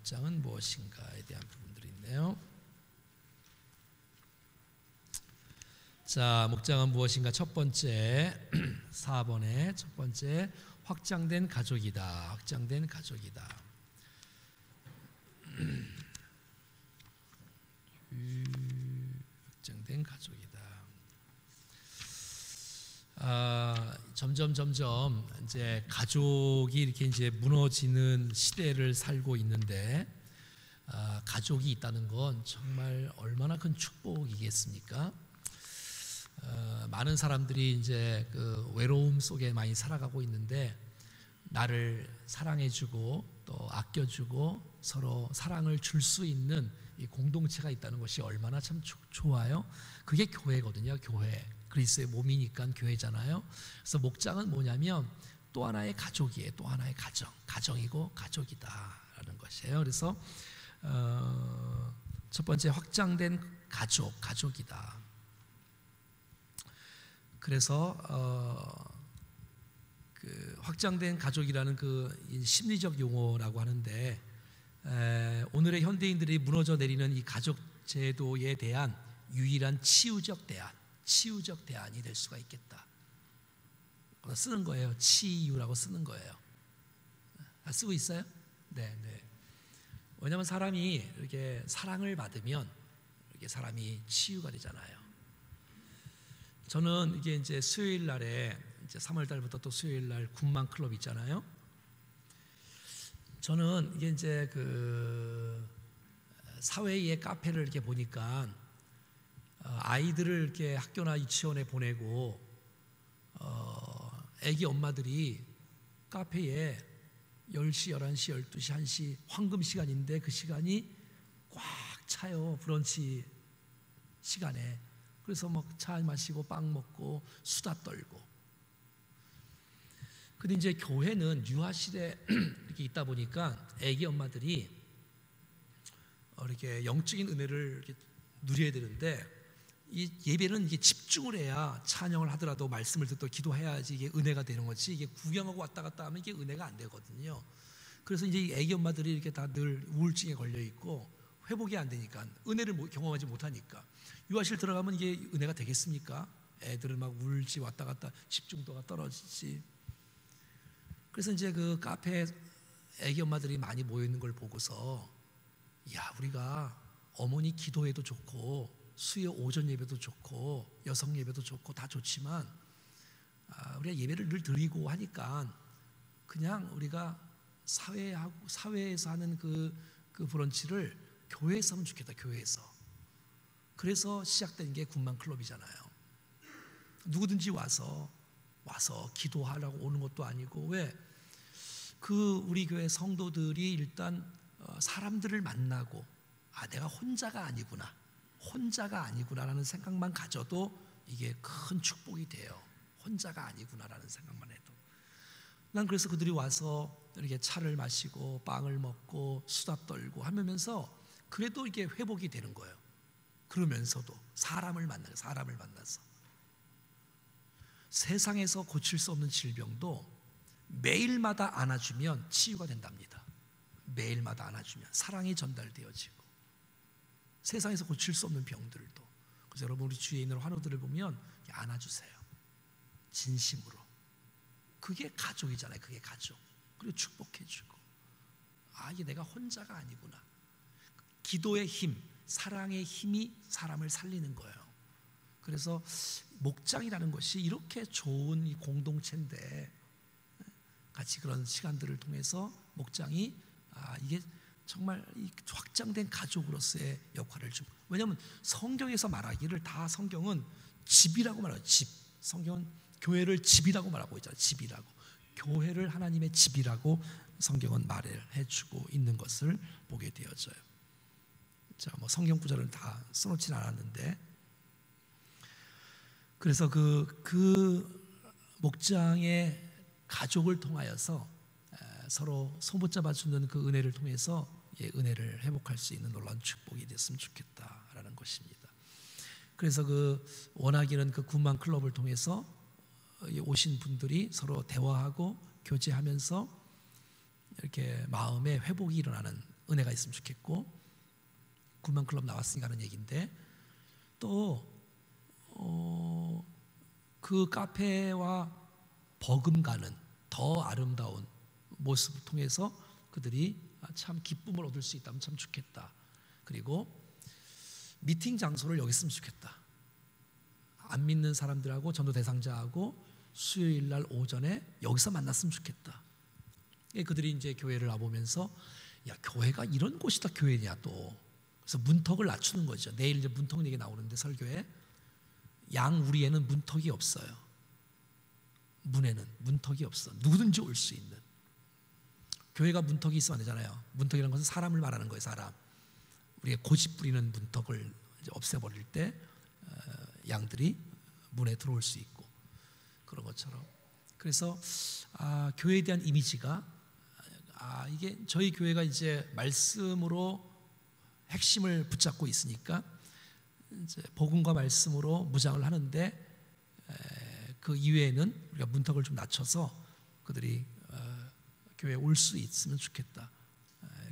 목장은 무엇인가에 대한 부분들이 있네요. 자, 목장은 무엇인가 첫 번째 4번의 첫 번째 확장된 가족이다. 확장된 가족이다. 확장된 가족이다. 점점 이제 가족이 이렇게 이제 무너지는 시대를 살고 있는데 가족이 있다는 건 정말 얼마나 큰 축복이겠습니까? 많은 사람들이 이제 그 외로움 속에 많이 살아가고 있는데 나를 사랑해주고 또 아껴주고 서로 사랑을 줄 수 있는 이 공동체가 있다는 것이 얼마나 참 좋아요. 그게 교회거든요. 교회. 그리스도의 몸이니까 교회잖아요. 그래서 목장은 뭐냐면 또 하나의 가족이에요. 또 하나의 가정이고 가족이다라는 것이에요. 그래서 첫 번째 확장된 가족이다. 그래서 그 확장된 가족이라는 그 심리적 용어라고 하는데 오늘의 현대인들이 무너져 내리는 이 가족 제도에 대한 유일한 치유적 대안이 될 수가 있겠다. 쓰는 거예요. 치유라고 쓰는 거예요. 쓰고 있어요? 네. 왜냐하면 사람이 이렇게 사랑을 받으면 이렇게 사람이 치유가 되잖아요. 저는 이게 이제 수요일 날에 이제 3월 달부터 또 수요일 날 군만 클럽 있잖아요. 저는 이게 이제 그 사회의 카페를 이렇게 보니까 아이들을 이렇게 학교나 유치원에 보내고 애기 엄마들이 카페에 10시, 11시, 12시, 1시 황금 시간인데 그 시간이 꽉 차요. 브런치 시간에. 그래서 막 차 마시고 빵 먹고 수다 떨고. 근데 이제 교회는 유아실에 이렇게 있다 보니까 애기 엄마들이 이렇게 영적인 은혜를 이렇게 누려야 되는데 이 예배는 이게 집중을 해야 찬양을 하더라도 말씀을 듣고 기도해야지 이게 은혜가 되는 거지, 이게 구경하고 왔다 갔다 하면 이게 은혜가 안 되거든요. 그래서 이제 애기 엄마들이 이렇게 다 늘 우울증에 걸려 있고 회복이 안 되니까, 은혜를 경험하지 못하니까 유아실 들어가면 이게 은혜가 되겠습니까? 애들은 막 울지, 왔다 갔다 집중도가 떨어지지. 그래서 이제 그 카페에 애기 엄마들이 많이 모여 있는 걸 보고서 야, 우리가 어머니 기도회도 좋고 수요 오전 예배도 좋고 여성 예배도 좋고 다 좋지만 우리가 예배를 늘 드리고 하니까 그냥 우리가 사회에서 하는 그 브런치를 교회에서 하면 좋겠다. 교회에서. 그래서 시작된 게 군만 클럽이잖아요. 누구든지 와서 기도하라고 오는 것도 아니고, 왜? 그 우리 교회 성도들이 일단 사람들을 만나고 내가 혼자가 아니구나라는 생각만 가져도 이게 큰 축복이 돼요. 혼자가 아니구나라는 생각만 해도. 난 그래서 그들이 와서 이렇게 차를 마시고 빵을 먹고 수다 떨고 하면서 그래도 이게 회복이 되는 거예요. 그러면서도 사람을 만나서 세상에서 고칠 수 없는 질병도 매일마다 안아주면 치유가 된답니다. 매일마다 안아주면 사랑이 전달되어지고, 세상에서 고칠 수 없는 병들도. 그래서 여러분, 우리 주위에 있는 환우들을 보면 안아주세요. 진심으로. 그게 가족이잖아요. 그게 가족. 그리고 축복해주고, 이게 내가 혼자가 아니구나. 기도의 힘, 사랑의 힘이 사람을 살리는 거예요. 그래서 목장이라는 것이 이렇게 좋은 이 공동체인데, 같이 그런 시간들을 통해서 목장이 이게 정말 이 확장된 가족으로서의 역할을 좀. 왜냐하면 성경에서 말하기를 다 성경은 집이라고 말해요. 집. 성경은 교회를 집이라고 말하고 있잖아요. 집이라고. 교회를 하나님의 집이라고 성경은 말을 해주고 있는 것을 보게 되어져요. 자, 뭐 성경 구절을 다 써놓진 않았는데, 그래서 그 목장의 가족을 통하여서 서로 손붙잡아 주는 그 은혜를 통해서 은혜를 회복할 수 있는 놀라운 축복이 됐으면 좋겠다라는 것입니다. 그래서 그 원하기는 그 군만 클럽을 통해서 오신 분들이 서로 대화하고 교제하면서 이렇게 마음의 회복이 일어나는 은혜가 있으면 좋겠고, 구만 클럽 나왔으니까 하는 얘기인데, 또 그 카페와 버금가는 더 아름다운 모습을 통해서 그들이 참 기쁨을 얻을 수 있다면 참 좋겠다. 그리고 미팅 장소를 여기 있으면 좋겠다. 안 믿는 사람들하고 전도 대상자하고 수요일 날 오전에 여기서 만났으면 좋겠다. 그들이 이제 교회를 와보면서, 야, 교회가 이런 곳이다, 교회냐 또. 그래서 문턱을 낮추는 거죠. 내일 이제 문턱 얘기 나오는데, 설교에 양우리에는 문턱이 없어요. 문에는 문턱이 없어. 누구든지 올 수 있는. 교회가 문턱이 있으면 안 되잖아요. 문턱이라는 것은 사람을 말하는 거예요. 사람. 우리가 고집 부리는 문턱을 이제 없애버릴 때 양들이 문에 들어올 수 있고, 그런 것처럼. 그래서 교회에 대한 이미지가, 이게 저희 교회가 이제 말씀으로 핵심을 붙잡고 있으니까 이제 복음과 말씀으로 무장을 하는데, 그 이외에는 우리가 문턱을 좀 낮춰서 그들이 교회에 올 수 있으면 좋겠다.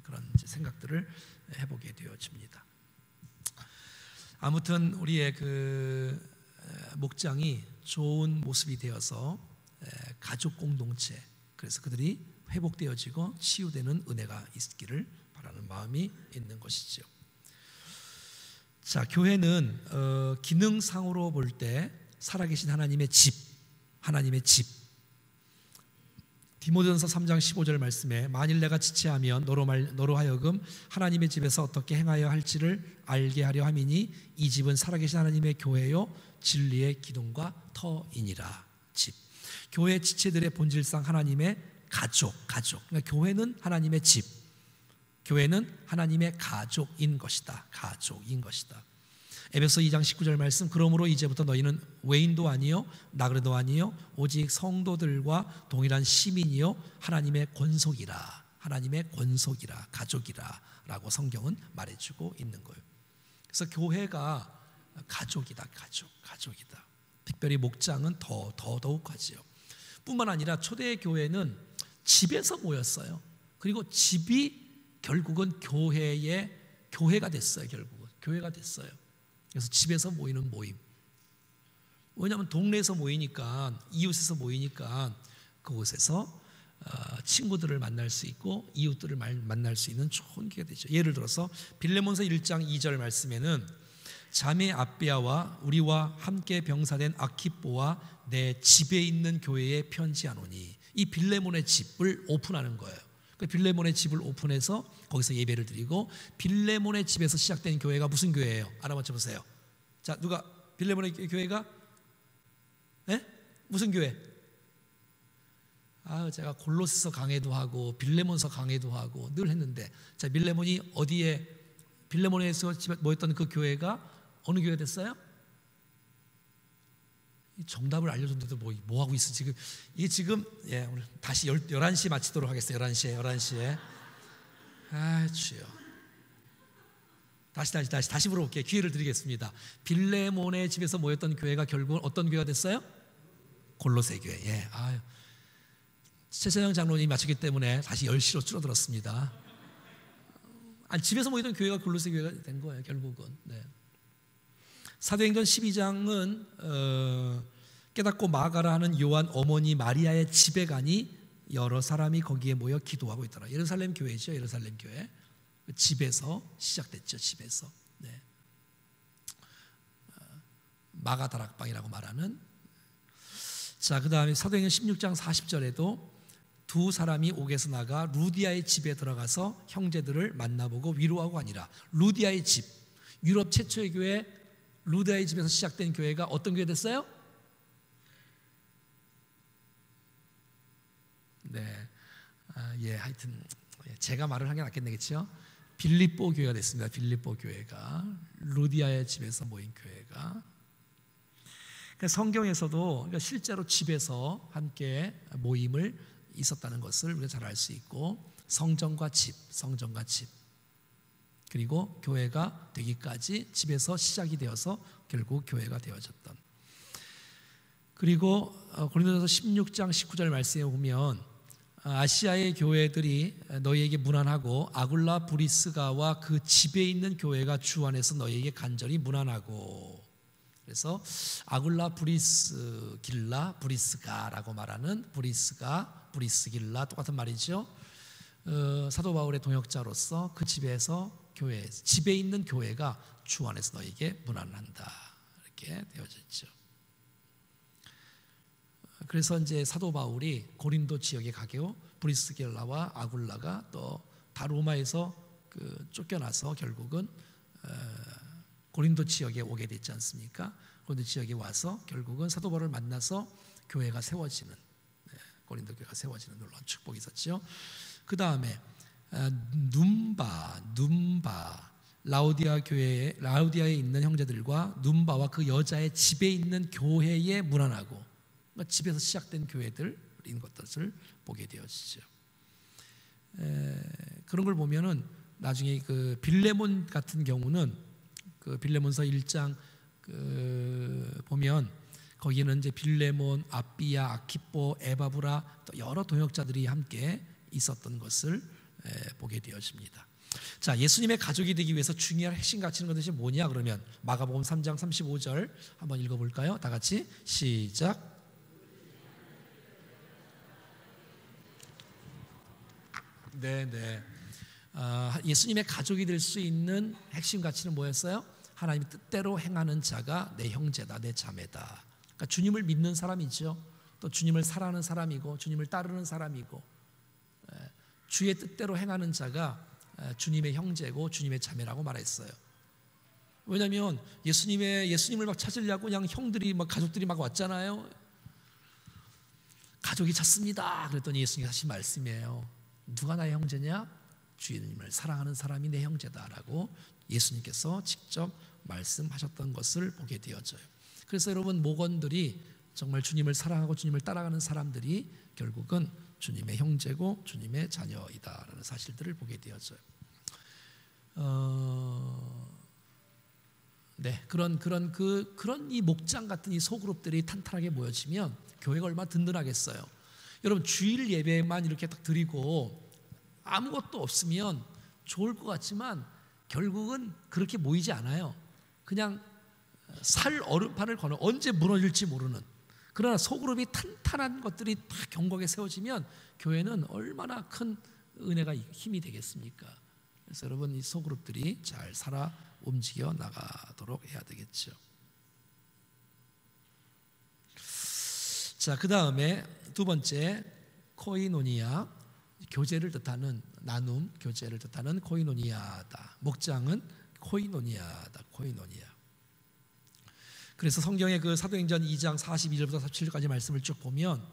그런 이제 생각들을 해보게 되어집니다. 아무튼 우리의 그 목장이 좋은 모습이 되어서 가족 공동체, 그래서 그들이 회복되어지고 치유되는 은혜가 있기를 바라는 마음이 있는 것이죠. 자, 교회는 기능상으로 볼 때 살아계신 하나님의 집, 하나님의 집. 디모데전서 3장 15절 말씀에, 만일 내가 지체하면 너로 하여금 하나님의 집에서 어떻게 행하여 할지를 알게 하려 함이니 이 집은 살아계신 하나님의 교회요 진리의 기둥과 터이니라. 집. 교회 지체들의 본질상 하나님의 가족. 그러니까 교회는 하나님의 집, 교회는 하나님의 가족인 것이다. 가족인 것이다. 에베소 2장 19절 말씀, 그러므로 이제부터 너희는 외인도 아니요 나그네도 아니요 오직 성도들과 동일한 시민이요 하나님의 권속이라. 하나님의 권속이라, 가족이라 라고 성경은 말해주고 있는 거예요. 그래서 교회가 가족이다. 가족이다. 특별히 목장은 더더욱 하지요. 뿐만 아니라 초대 교회는 집에서 모였어요. 그리고 집이 결국은 교회가 됐어요. 결국은 교회가 됐어요. 그래서 집에서 모이는 모임. 왜냐하면 동네에서 모이니까, 이웃에서 모이니까 그곳에서 친구들을 만날 수 있고 이웃들을 만날 수 있는 좋은 기회가 되죠. 예를 들어서 빌레몬서 1장 2절 말씀에는, 자매 아비아와 우리와 함께 병사된 아키뽀와 내 집에 있는 교회에 편지하노니. 이 빌레몬의 집을 오픈하는 거예요. 그 빌레몬의 집을 오픈해서 거기서 예배를 드리고, 빌레몬의 집에서 시작된 교회가 무슨 교회예요? 알아맞혀 보세요. 자, 누가 빌레몬의 교회가 무슨 교회? 제가 골로새서 강해도 하고 빌레몬서 강해도 하고 늘 했는데, 자, 빌레몬이 어디에, 빌레몬에서 모였던 그 교회가 어느 교회 됐어요? 정답을 알려줬는데도 뭐 하고 있어 지금? 이게 지금 오늘 다시 11시에 마치도록 하겠어요. 11시에. 주여. 다시 물어볼게요. 기회를 드리겠습니다. 빌레몬의 집에서 모였던 교회가 결국은 어떤 교회가 됐어요? 골로새 교회. 최재형 장로님이 마치기 때문에 다시 10시로 줄어들었습니다. 집에서 모이던 교회가 골로새 교회가 된 거예요. 결국은. 사도행전 12장은 깨닫고 마가라 하는 요한 어머니 마리아의 집에 가니 여러 사람이 거기에 모여 기도하고 있더라. 예루살렘 교회죠. 예루살렘 교회. 집에서 시작됐죠. 집에서. 마가 다락방이라고 말하는. 자, 그 다음에 사도행전 16장 40절에도 두 사람이 옥에서 나가 루디아의 집에 들어가서 형제들을 만나보고 위로하고 하니라. 루디아의 집. 유럽 최초의 교회 루디아의 집에서 시작된 교회가 어떤 교회 됐어요? 하여튼 제가 말을 하는 게 낫겠네요. 빌립보 교회가 됐습니다. 빌립보 교회가 루디아의 집에서 모인 교회가. 그러니까 성경에서도 실제로 집에서 함께 모임을 있었다는 것을 우리가 잘 알 수 있고, 성전과 집. 그리고 교회가 되기까지 집에서 시작이 되어서 결국 교회가 되어졌던. 그리고 고린도전서 16장 19절 말씀에 보면 아시아의 교회들이 너희에게 무난하고 아굴라 브리스가와 그 집에 있는 교회가 주 안에서 너희에게 간절히 무난하고. 그래서 아굴라 브리스길라 브리스가라고 말하는 브리스가 브리스길라 똑같은 말이죠. 사도 바울의 동역자로서 그 집에서 교회 집에 있는 교회가 주 안에서 너희에게 무난한다 이렇게 되어져 있죠. 그래서 이제 사도 바울이 고린도 지역에 가고 브리스길라와 아굴라가 또 다 로마에서 쫓겨나서 결국은 고린도 지역에 오게 됐지 않습니까? 고린도 지역에 와서 결국은 사도 바울을 만나서 교회가 세워지는, 고린도 교회가 세워지는 놀라운 축복이 있었죠. 그 다음에 눈바 라우디아에 있는 형제들과 눈바와 그 여자의 집에 있는 교회에 무난하고, 그러니까 집에서 시작된 교회들인 것들을 보게 되어지죠. 그런 걸 보면은 나중에 그 빌레몬 같은 경우는 그 빌레몬서 1장 보면 거기는 이제 빌레몬, 아비야, 아키포, 에바브라 또 여러 동역자들이 함께 있었던 것을 보게 되어집니다. 자, 예수님의 가족이 되기 위해서 중요한 핵심 가치는 것이 뭐냐 그러면 마가복음 3장 35절 한번 읽어볼까요? 다 같이 시작. 네. 예수님의 가족이 될 수 있는 핵심 가치는 뭐였어요? 하나님의 뜻대로 행하는 자가 내 형제다, 내 자매다. 그러니까 주님을 믿는 사람이죠. 또 주님을 사랑하는 사람이고 주님을 따르는 사람이고, 주의 뜻대로 행하는 자가 주님의 형제고 주님의 자매라고 말했어요. 왜냐하면 예수님을 막 찾으려고 그냥 형들이 막 가족들이 막 왔잖아요. 가족이 찾습니다. 그랬더니 예수님이 하신 말씀이에요. 누가 나의 형제냐? 주님을 사랑하는 사람이 내 형제다라고 예수님께서 직접 말씀하셨던 것을 보게 되어져요. 그래서 여러분, 목원들이 정말 주님을 사랑하고 주님을 따라가는 사람들이 결국은 주님의 형제고 주님의 자녀이다라는 사실들을 보게 되어져요. 그런 이 목장 같은 이 소그룹들이 탄탄하게 모여지면 교회가 얼마나 든든하겠어요. 여러분, 주일 예배만 이렇게 딱 드리고 아무것도 없으면 좋을 것 같지만 결국은 그렇게 모이지 않아요. 그냥 살 얼음판을 거는, 언제 무너질지 모르는. 그러나 소그룹이 탄탄한 것들이 다 견고하게 세워지면 교회는 얼마나 큰 은혜가 힘이 되겠습니까? 그래서 여러분, 이 소그룹들이 잘 살아 움직여 나가도록 해야 되겠죠. 자, 그 다음에 두 번째, 코이노니아, 교제를 뜻하는 나눔, 교제를 뜻하는 코이노니아다. 목장은 코이노니아다. 코이노니아. 그래서 성경의 그 사도행전 2장 42절부터 47절까지 말씀을 쭉 보면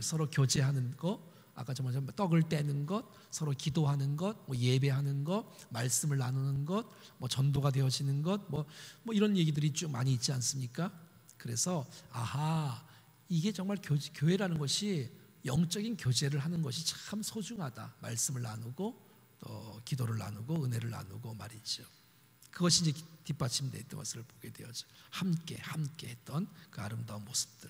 서로 교제하는 것, 아까 정말 떡을 떼는 것, 서로 기도하는 것, 뭐 예배하는 것, 말씀을 나누는 것, 뭐 전도가 되어지는 것, 뭐 이런 얘기들이 쭉 많이 있지 않습니까? 그래서 이게 정말 교회라는 것이 영적인 교제를 하는 것이 참 소중하다. 말씀을 나누고 또 기도를 나누고 은혜를 나누고 말이죠. 그것이 이제 뒷받침됐던 것을 보게 되어져. 함께 했던 그 아름다운 모습들.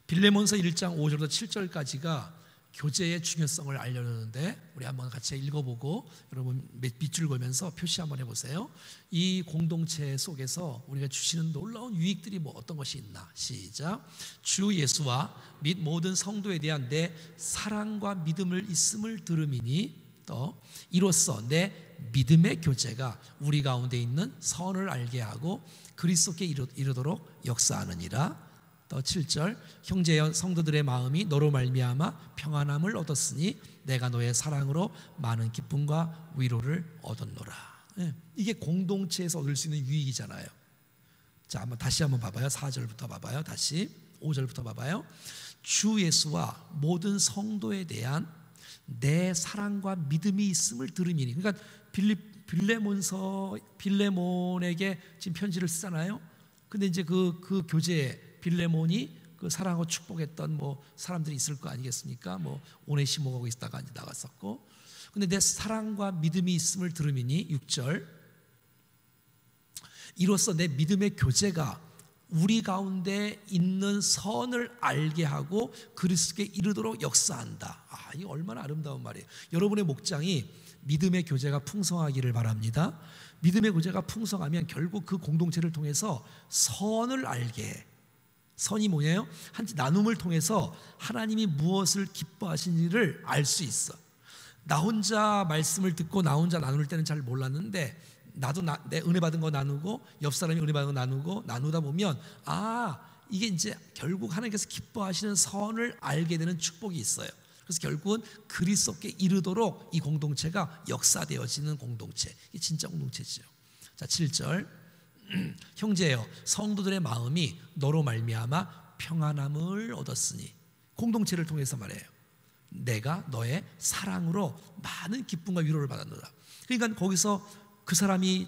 빌레몬서 1장 5절부터 7절까지가 교제의 중요성을 알려주는데, 우리 한번 같이 읽어보고 여러분 밑줄 그으면서 표시 한번 해보세요. 이 공동체 속에서 우리가 주시는 놀라운 유익들이 뭐 어떤 것이 있나? 시작. 주 예수와 및 모든 성도에 대한 내 사랑과 믿음을 있음을 들음이니, 또 이로써 내 믿음의 교제가 우리 가운데 있는 선을 알게 하고 그리스도께 이르도록 역사하느니라. 또 7절, 형제여 성도들의 마음이 너로 말미암아 평안함을 얻었으니 내가 너의 사랑으로 많은 기쁨과 위로를 얻었노라. 이게 공동체에서 얻을 수 있는 유익이잖아요. 자, 다시 한번 봐봐요. 4절부터 봐봐요. 다시 5절부터 봐봐요. 주 예수와 모든 성도에 대한 내 사랑과 믿음이 있음을 들음이니. 그러니까 빌레몬에게 지금 편지를 쓰잖아요. 근데 이제 그 교제에 빌레몬이 그 사랑하고 축복했던 뭐 사람들이 있을 거 아니겠습니까? 뭐 오네시모가 있다가 이제 나갔었고. 근데 내 사랑과 믿음이 있음을 들음이니 6절. 이로써 내 믿음의 교제가 우리 가운데 있는 선을 알게 하고 그리스도께 이르도록 역사한다. 이게 얼마나 아름다운 말이에요. 여러분의 목장이 믿음의 교제가 풍성하기를 바랍니다. 믿음의 교제가 풍성하면 결국 그 공동체를 통해서 선을 알게 해. 선이 뭐예요? 나눔을 통해서 하나님이 무엇을 기뻐하시는지를 알 수 있어. 나 혼자 말씀을 듣고 나 혼자 나눌 때는 잘 몰랐는데 나도 내 은혜 받은 거 나누고 옆 사람이 은혜 받은 거 나누고 나누다 보면 이게 이제 결국 하나님께서 기뻐하시는 선을 알게 되는 축복이 있어요. 그래서 결국은 그리스도께 이르도록 이 공동체가 역사되어지는 공동체, 이게 진짜 공동체죠. 자, 7절 형제여 성도들의 마음이 너로 말미암아 평안함을 얻었으니, 공동체를 통해서 말해요. 내가 너의 사랑으로 많은 기쁨과 위로를 받았노라. 그러니까 거기서 그 사람이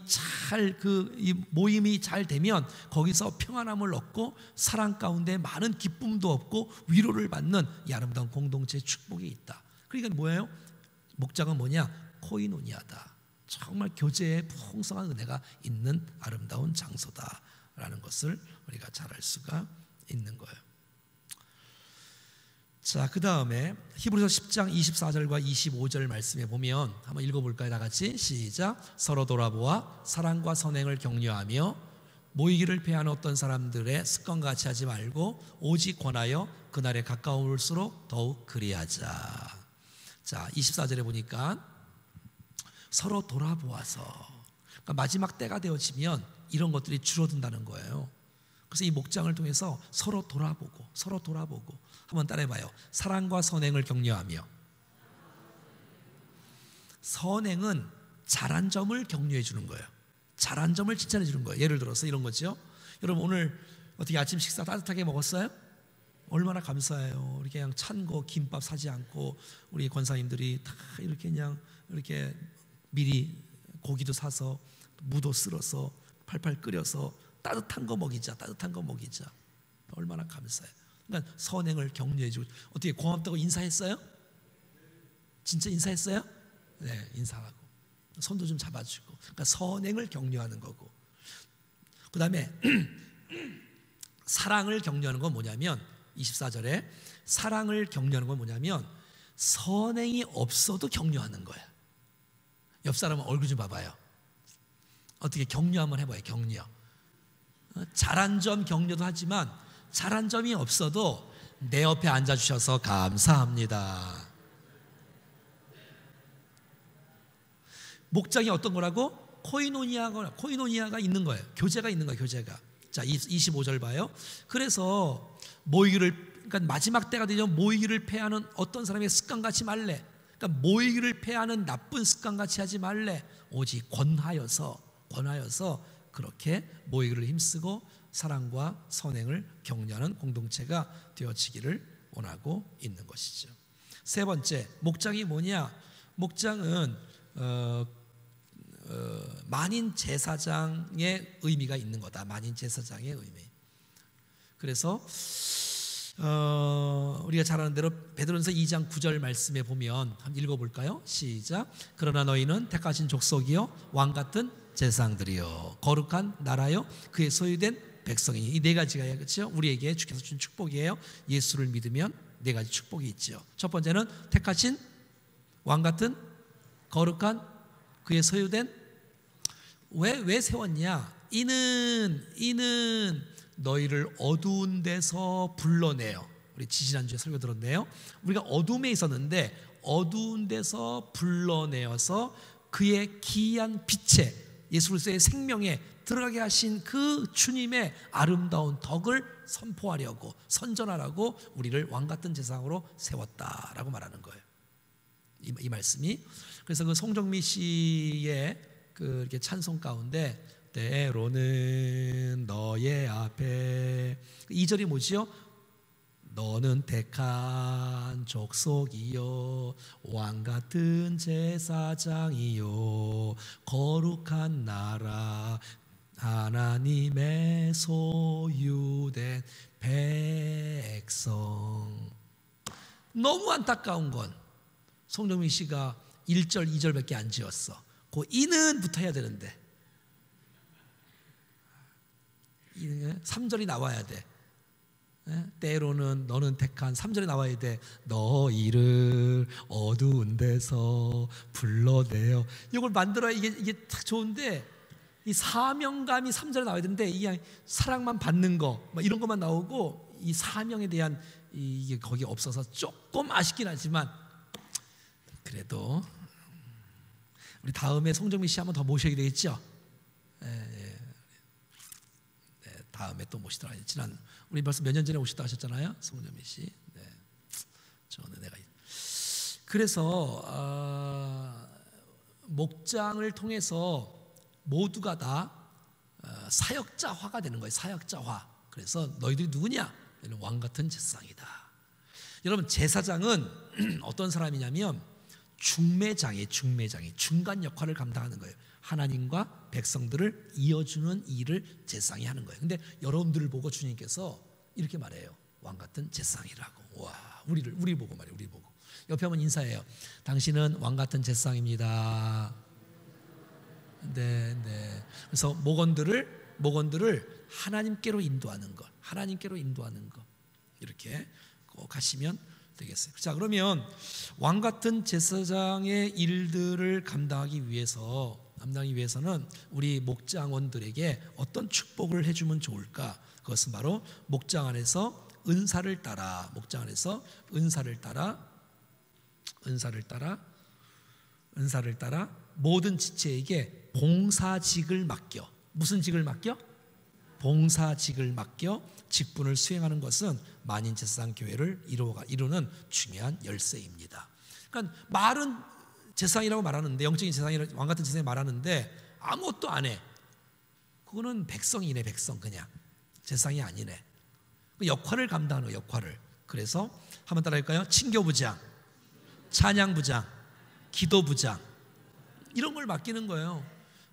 이 모임이 잘 되면 거기서 평안함을 얻고 사랑 가운데 많은 기쁨도 얻고 위로를 받는 이 아름다운 공동체의 축복이 있다. 그러니까 뭐예요? 목장은 뭐냐? 코이노니아다. 정말 교제의 풍성한 은혜가 있는 아름다운 장소다라는 것을 우리가 잘 알 수가 있는 거예요. 자, 그 다음에 히브리서 10장 24절과 25절 말씀에 보면 한번 읽어볼까요? 다 같이 시작. 서로 돌아보아 사랑과 선행을 격려하며 모이기를 패하는 어떤 사람들의 습관과 같이 하지 말고 오직 권하여 그날에 가까울수록 더욱 그리하자. 자, 24절에 보니까 서로 돌아보아서, 그러니까 마지막 때가 되어지면 이런 것들이 줄어든다는 거예요. 그래서 이 목장을 통해서 서로 돌아보고 한번 따라해봐요. 사랑과 선행을 격려하며. 선행은 잘한 점을 격려해 주는 거예요. 잘한 점을 칭찬해 주는 거예요. 예를 들어서 이런 거죠. 여러분 오늘 어떻게 아침 식사 따뜻하게 먹었어요? 얼마나 감사해요. 이렇게 그냥 찬 거 김밥 사지 않고 우리 권사님들이 다 이렇게 그냥 이렇게 미리 고기도 사서 무도 쓸어서 팔팔 끓여서 따뜻한 거 먹이자. 얼마나 감사해요. 그러니까 선행을 격려해주고. 어떻게 고맙다고 인사했어요? 진짜 인사했어요? 네, 인사하고 손도 좀 잡아주고. 그러니까 선행을 격려하는 거고. 그 다음에 사랑을 격려하는 건 뭐냐면 24절에 사랑을 격려하는 건 뭐냐면 선행이 없어도 격려하는 거야. 옆 사람 얼굴 좀 봐봐요. 어떻게 격려 한번 해봐요. 격려. 잘한 점 격려도 하지만 잘한 점이 없어도 내 옆에 앉아주셔서 감사합니다. 목장이 어떤 거라고? 코이노니아가 있는 거예요. 교제가 있는 거예요. 교제가. 자, 25절 봐요. 그래서 그러니까 마지막 때가 되면 모이기를 패하는 어떤 사람의 습관 같이 말래. 그러니까 모이기를 패하는 나쁜 습관 같이 하지 말래. 오직 권하여서 그렇게 모이기를 힘쓰고 사랑과 선행을 격려하는 공동체가 되어지기를 원하고 있는 것이죠. 세 번째, 목장이 뭐냐? 목장은 만인 제사장의 의미가 있는 거다. 만인 제사장의 의미. 그래서 우리가 잘 아는 대로 베드로전서 2장 9절 말씀에 보면 한번 읽어볼까요? 시작. 그러나 너희는 택하신 족속이요 왕같은 제사장들이요 거룩한 나라요 그의 소유된 백성이니. 이 네 가지가 그렇죠? 우리에게 주께서 준 축복이에요. 예수를 믿으면 네 가지 축복이 있죠. 첫 번째는 택하신 왕같은 거룩한 그의 소유된. 왜 세웠냐? 이는 너희를 어두운 데서 불러내요. 우리 지지난주에 설교 들었네요. 우리가 어둠에 있었는데 어두운 데서 불러내어서 그의 기이한 빛에 예수 그리스도의 생명에 들어가게 하신 그 주님의 아름다운 덕을 선포하려고 선전하라고 우리를 왕같은 제사장으로 세웠다라고 말하는 거예요. 이 말씀이. 그래서 그 송정미 씨의 그 이렇게 찬송 가운데 때로는 너의 앞에 2절이 뭐지요? 너는 택한 족속이요 왕같은 제사장이요 거룩한 나라 하나님의 소유된 백성. 너무 안타까운 건 송정민 씨가 1절 2절밖에 안 지었어. 그 이는 붙어야 되는데 3절이 나와야 돼. 때로는 너는 택한 3절에 나와야 돼. 너희를 어두운 데서 불러내어. 이걸 만들어야 이게 딱 좋은데, 이 사명감이 3절에 나와야 되는데 이게 사랑만 받는 거 이런 것만 나오고 이 사명에 대한 이게 거기 없어서 조금 아쉽긴 하지만, 그래도 우리 다음에 송정민 씨 한번 더 모셔야 되겠죠? 다음에 또 모시더라. 지난 우리 벌써 몇 년 전에 오셨다 하셨잖아요, 송정민 씨. 저는 내가 그래서 목장을 통해서 모두가 다 사역자화가 되는 거예요. 사역자화. 그래서 너희들이 누구냐? 너희는 왕 같은 제사장이다. 여러분, 제사장은 어떤 사람이냐면 중매장이 중간 역할을 감당하는 거예요. 하나님과 백성들을 이어주는 일을 제사장이 하는 거예요. 근데 여러분들을 보고 주님께서 이렇게 말해요. 왕 같은 제사장이라고. 와, 우리 보고 말이에요. 우리 보고. 옆에 한번 인사해요. 당신은 왕 같은 제사장입니다. 네. 그래서 목원들을 하나님께로 인도하는 것, 이렇게 꼭 하시면 되겠어요. 자, 그러면 왕 같은 제사장의 일들을 감당하기 위해서는 우리 목장원들에게 어떤 축복을 해주면 좋을까? 그것은 바로 목장 안에서 은사를 따라 모든 지체에게 봉사직을 맡겨. 무슨 직을 맡겨? 봉사직을 맡겨 직분을 수행하는 것은 만인제사장 교회를 이루는 중요한 열쇠입니다. 그러니까 말은 제사장이라고 말하는데, 영적인 제사장이라고, 왕 같은 제사장이 말하는데 아무것도 안 해. 그거는 백성이네, 백성. 그냥 제사장이 아니네. 역할을 감당하는 거예요, 역할을. 그래서 한번 따라할까요? 친교부장, 찬양부장, 기도부장, 이런 걸 맡기는 거예요.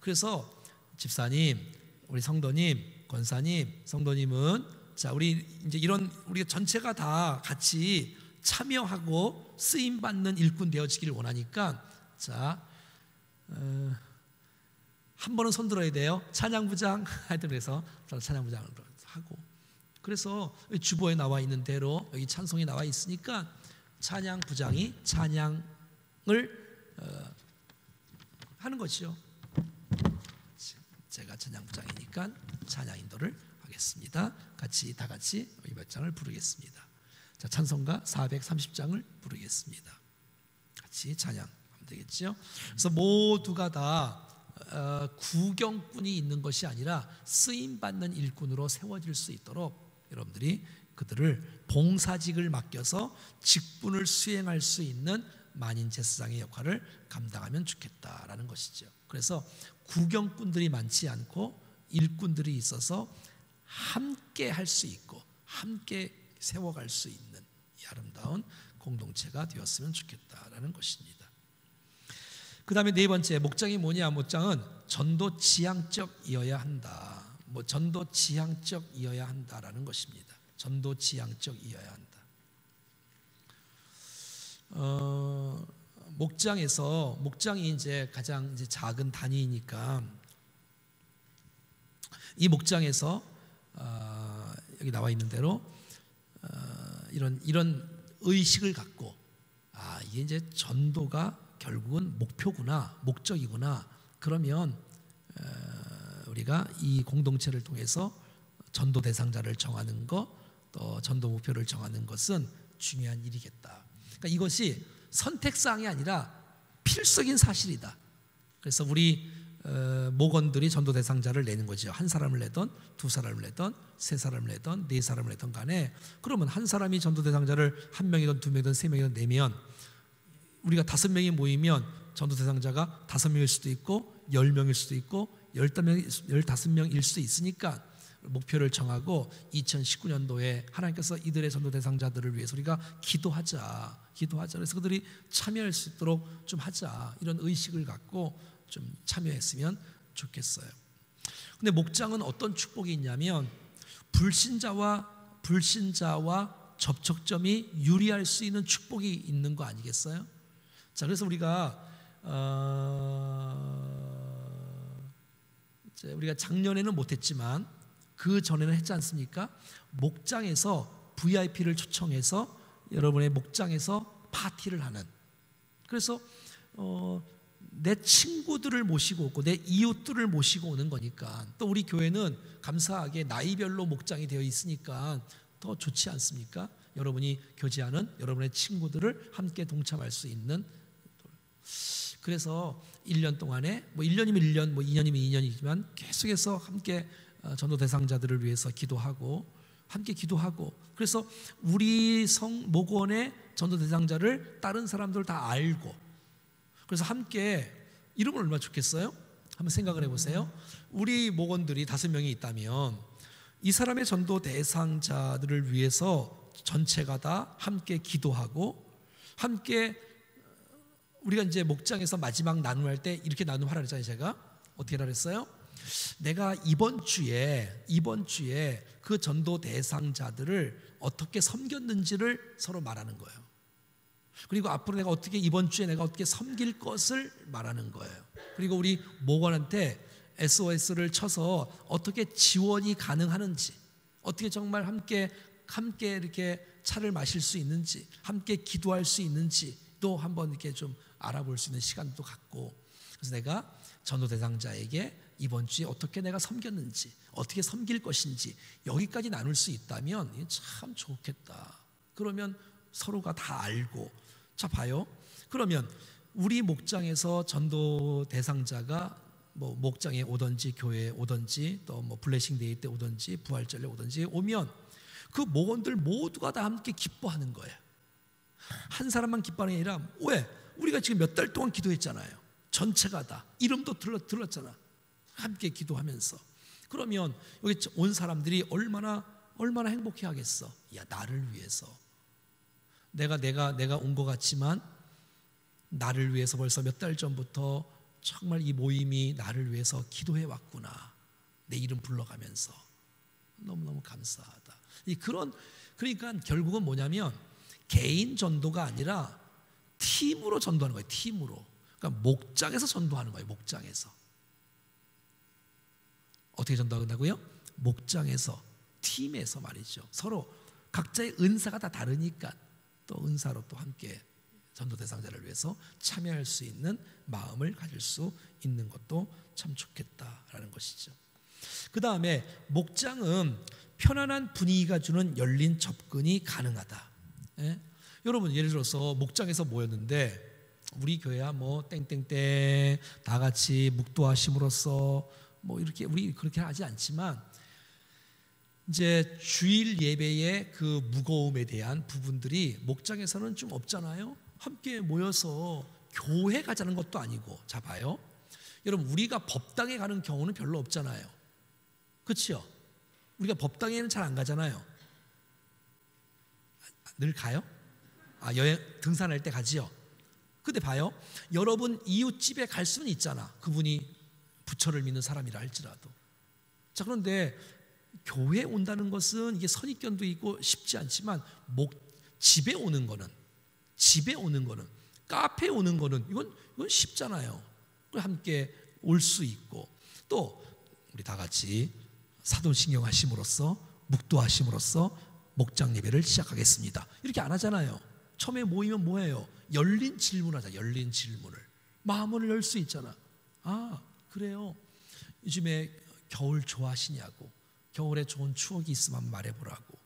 그래서 집사님, 우리 성도님, 권사님, 성도님은 자, 우리 이제 우리가 전체가 다 같이 참여하고 쓰임 받는 일꾼 되어지기를 원하니까, 자, 한 번은 손 들어야 돼요. 찬양부장 하여튼, 그래서 찬양부장을 하고, 그래서 주보에 나와 있는 대로 여기 찬송이 나와 있으니까 찬양부장이 찬양을 하는 것이요. 제가 찬양부장이니까 찬양 인도를 하겠습니다. 다 같이 이 몇 장을 부르겠습니다. 자, 찬송가 430장을 부르겠습니다. 같이 찬양하면 되겠죠. 그래서 모두가 다 구경꾼이 있는 것이 아니라 쓰임 받는 일꾼으로 세워질 수 있도록 여러분들이 그들을 봉사직을 맡겨서 직분을 수행할 수 있는 만인 제사장의 역할을 감당하면 좋겠다라는 것이죠. 그래서 구경꾼들이 많지 않고 일꾼들이 있어서 함께 할 수 있고 함께 세워갈 수 있는 이 아름다운 공동체가 되었으면 좋겠다라는 것입니다. 그 다음에 네 번째, 목장이 뭐냐? 목장은 전도 지향적이어야 한다. 전도 지향적이어야 한다라는 것입니다. 전도 지향적이어야 한다. 목장이 이제 가장 이제 작은 단위이니까 이 목장에서 여기 나와 있는 대로 이런 의식을 갖고, 이게 이제 전도가 결국은 목표구나, 목적이구나. 그러면 우리가 이 공동체를 통해서 전도 대상자를 정하는 것, 또 전도 목표를 정하는 것은 중요한 일이겠다. 그러니까 이것이 선택사항이 아니라 필수적인 사실이다. 그래서 우리 목원들이 전도 대상자를 내는 거죠. 한 사람을 내던, 두 사람을 내던, 세 사람을 내던, 네 사람을 내던 간에, 그러면 한 사람이 전도 대상자를 한 명이든 두 명이든 세 명이든 내면, 우리가 5명이 모이면 전도 대상자가 5명일 수도 있고 10명일 수도 있고 15명일 수도 있으니까 목표를 정하고 2019년도에 하나님께서 이들의 전도 대상자들을 위해서 우리가 기도하자. 그래서 그들이 참여할 수 있도록 좀 하자. 이런 의식을 갖고 좀 참여했으면 좋겠어요. 근데 목장은 어떤 축복이 있냐면 불신자와 접촉점이 유리할 수 있는 축복이 있는 거 아니겠어요? 자, 그래서 우리가 작년에는 못했지만 그 전에는 했지 않습니까? 목장에서 VIP를 초청해서 여러분의 목장에서 파티를 하는, 그래서 내 친구들을 모시고 오고 내 이웃들을 모시고 오는 거니까, 또 우리 교회는 감사하게 나이별로 목장이 되어 있으니까 더 좋지 않습니까? 여러분이 교제하는 여러분의 친구들을 함께 동참할 수 있는. 그래서 1년 동안에 1년이면 1년, 2년이면 2년이지만 계속해서 함께 전도 대상자들을 위해서 기도하고, 함께 기도하고, 그래서 우리 목원의 전도 대상자를 다른 사람들 다 알고, 그래서 함께, 이러면 얼마나 좋겠어요? 한번 생각을 해보세요. 우리 목원들이 5명이 있다면 이 사람의 전도 대상자들을 위해서 전체가 다 함께 기도하고, 함께 우리가 이제 목장에서 마지막 나눔할 때 이렇게 나눔하라 그랬잖아요. 제가 어떻게 하라 그랬어요? 내가 이번 주에 그 전도 대상자들을 어떻게 섬겼는지를 서로 말하는 거예요. 그리고 앞으로 이번 주에 내가 어떻게 섬길 것을 말하는 거예요. 그리고 우리 목원한테 SOS를 쳐서 어떻게 지원이 가능하는지, 어떻게 정말 함께 이렇게 차를 마실 수 있는지, 함께 기도할 수 있는지 또 한번 이렇게 좀 알아볼 수 있는 시간도 갖고, 그래서 내가 전도 대상자에게 이번 주에 어떻게 내가 섬겼는지, 어떻게 섬길 것인지 여기까지 나눌 수 있다면 참 좋겠다. 그러면 서로가 다 알고. 자, 봐요. 그러면 우리 목장에서 전도 대상자가 목장에 오든지 교회에 오든지 또 블레싱 데이 때 오든지 부활절에 오든지 오면 그 목원들 모두가 다 함께 기뻐하는 거예요. 한 사람만 기뻐하는 게 아니라, 왜? 우리가 지금 몇 달 동안 기도했잖아요. 전체가 다 이름도 들렀잖아. 함께 기도하면서. 그러면 여기 온 사람들이 얼마나 행복해 하겠어. 야, 나를 위해서 내가 온 것 같지만 나를 위해서 벌써 몇 달 전부터 정말 이 모임이 나를 위해서 기도해 왔구나. 내 이름 불러가면서 너무너무 감사하다. 그러니까 결국은 뭐냐면 개인 전도가 아니라 팀으로 전도하는 거예요. 팀으로. 그러니까 목장에서 전도하는 거예요. 목장에서. 어떻게 전도한다고요? 목장에서, 팀에서 말이죠. 서로 각자의 은사가 다 다르니까 또 은사로 또 함께 전도 대상자를 위해서 참여할 수 있는 마음을 가질 수 있는 것도 참 좋겠다라는 것이죠. 그 다음에 목장은 편안한 분위기가 주는 열린 접근이 가능하다. 예? 여러분, 예를 들어서 목장에서 모였는데 우리 교회야 땡땡땡 다 같이 묵도하심으로써 이렇게 우리 그렇게 하지 않지만, 이제 주일 예배의 그 무거움에 대한 부분들이 목장에서는 좀 없잖아요. 함께 모여서 교회 가자는 것도 아니고. 자, 봐요. 여러분, 우리가 법당에 가는 경우는 별로 없잖아요. 그렇죠? 우리가 법당에는 잘 안 가잖아요. 늘 가요? 여행 등산할 때 가지요. 근데 봐요. 여러분 이웃집에 갈 수는 있잖아. 그분이 부처를 믿는 사람이라 할지라도. 자, 그런데 교회에 온다는 것은 이게 선입견도 있고 쉽지 않지만 집에 오는 거는, 카페에 오는 거는 이건 쉽잖아요. 함께 올 수 있고, 또 우리 다 같이 사도신경 하심으로써, 묵도하심으로써 목장 예배를 시작하겠습니다. 이렇게 안 하잖아요. 처음에 모이면 뭐예요? 열린 질문하자. 열린 질문을. 마음을 열 수 있잖아. 그래요. 요즘에 겨울 좋아하시냐고, 겨울에 좋은 추억이 있으면 한번 말해보라고.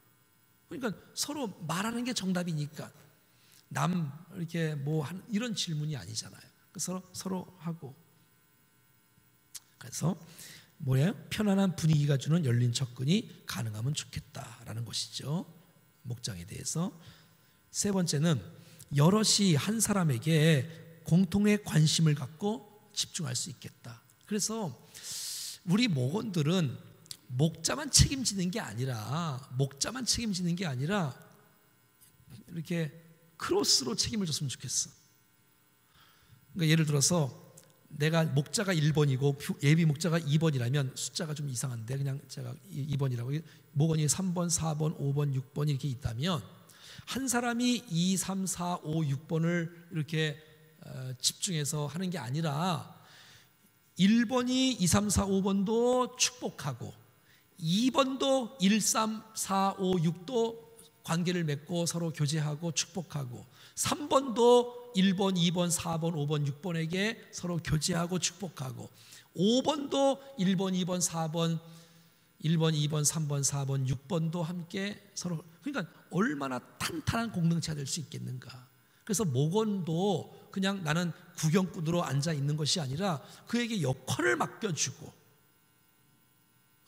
그러니까 서로 말하는 게 정답이니까 이렇게 이런 질문이 아니잖아요. 서로 하고. 그래서 뭐예요? 편안한 분위기가 주는 열린 접근이 가능하면 좋겠다라는 것이죠. 목장에 대해서. 세 번째는 여럿이 한 사람에게 공통의 관심을 갖고 집중할 수 있겠다. 그래서 우리 목원들은 목자만 책임지는 게 아니라 이렇게 크로스로 책임을 줬으면 좋겠어. 그러니까 예를 들어서 내가 목자가 1번이고 예비 목자가 2번이라면 숫자가 좀 이상한데 그냥 제가 2번이라고, 목원이 3번, 4번, 5번, 6번 이렇게 있다면 한 사람이 2, 3, 4, 5, 6번을 이렇게 집중해서 하는 게 아니라 1번이 2, 3, 4, 5번도 축복하고 2번도 1, 3, 4, 5, 6도 관계를 맺고 서로 교제하고 축복하고 3번도 1번, 2번, 4번, 5번, 6번에게 서로 교제하고 축복하고 5번도 1번, 2번, 4번, 1번, 2번, 3번, 4번, 6번도 함께 서로 그러니까 얼마나 탄탄한 공동체가 될 수 있겠는가. 그래서 목원도 그냥 나는 구경꾼으로 앉아 있는 것이 아니라 그에게 역할을 맡겨주고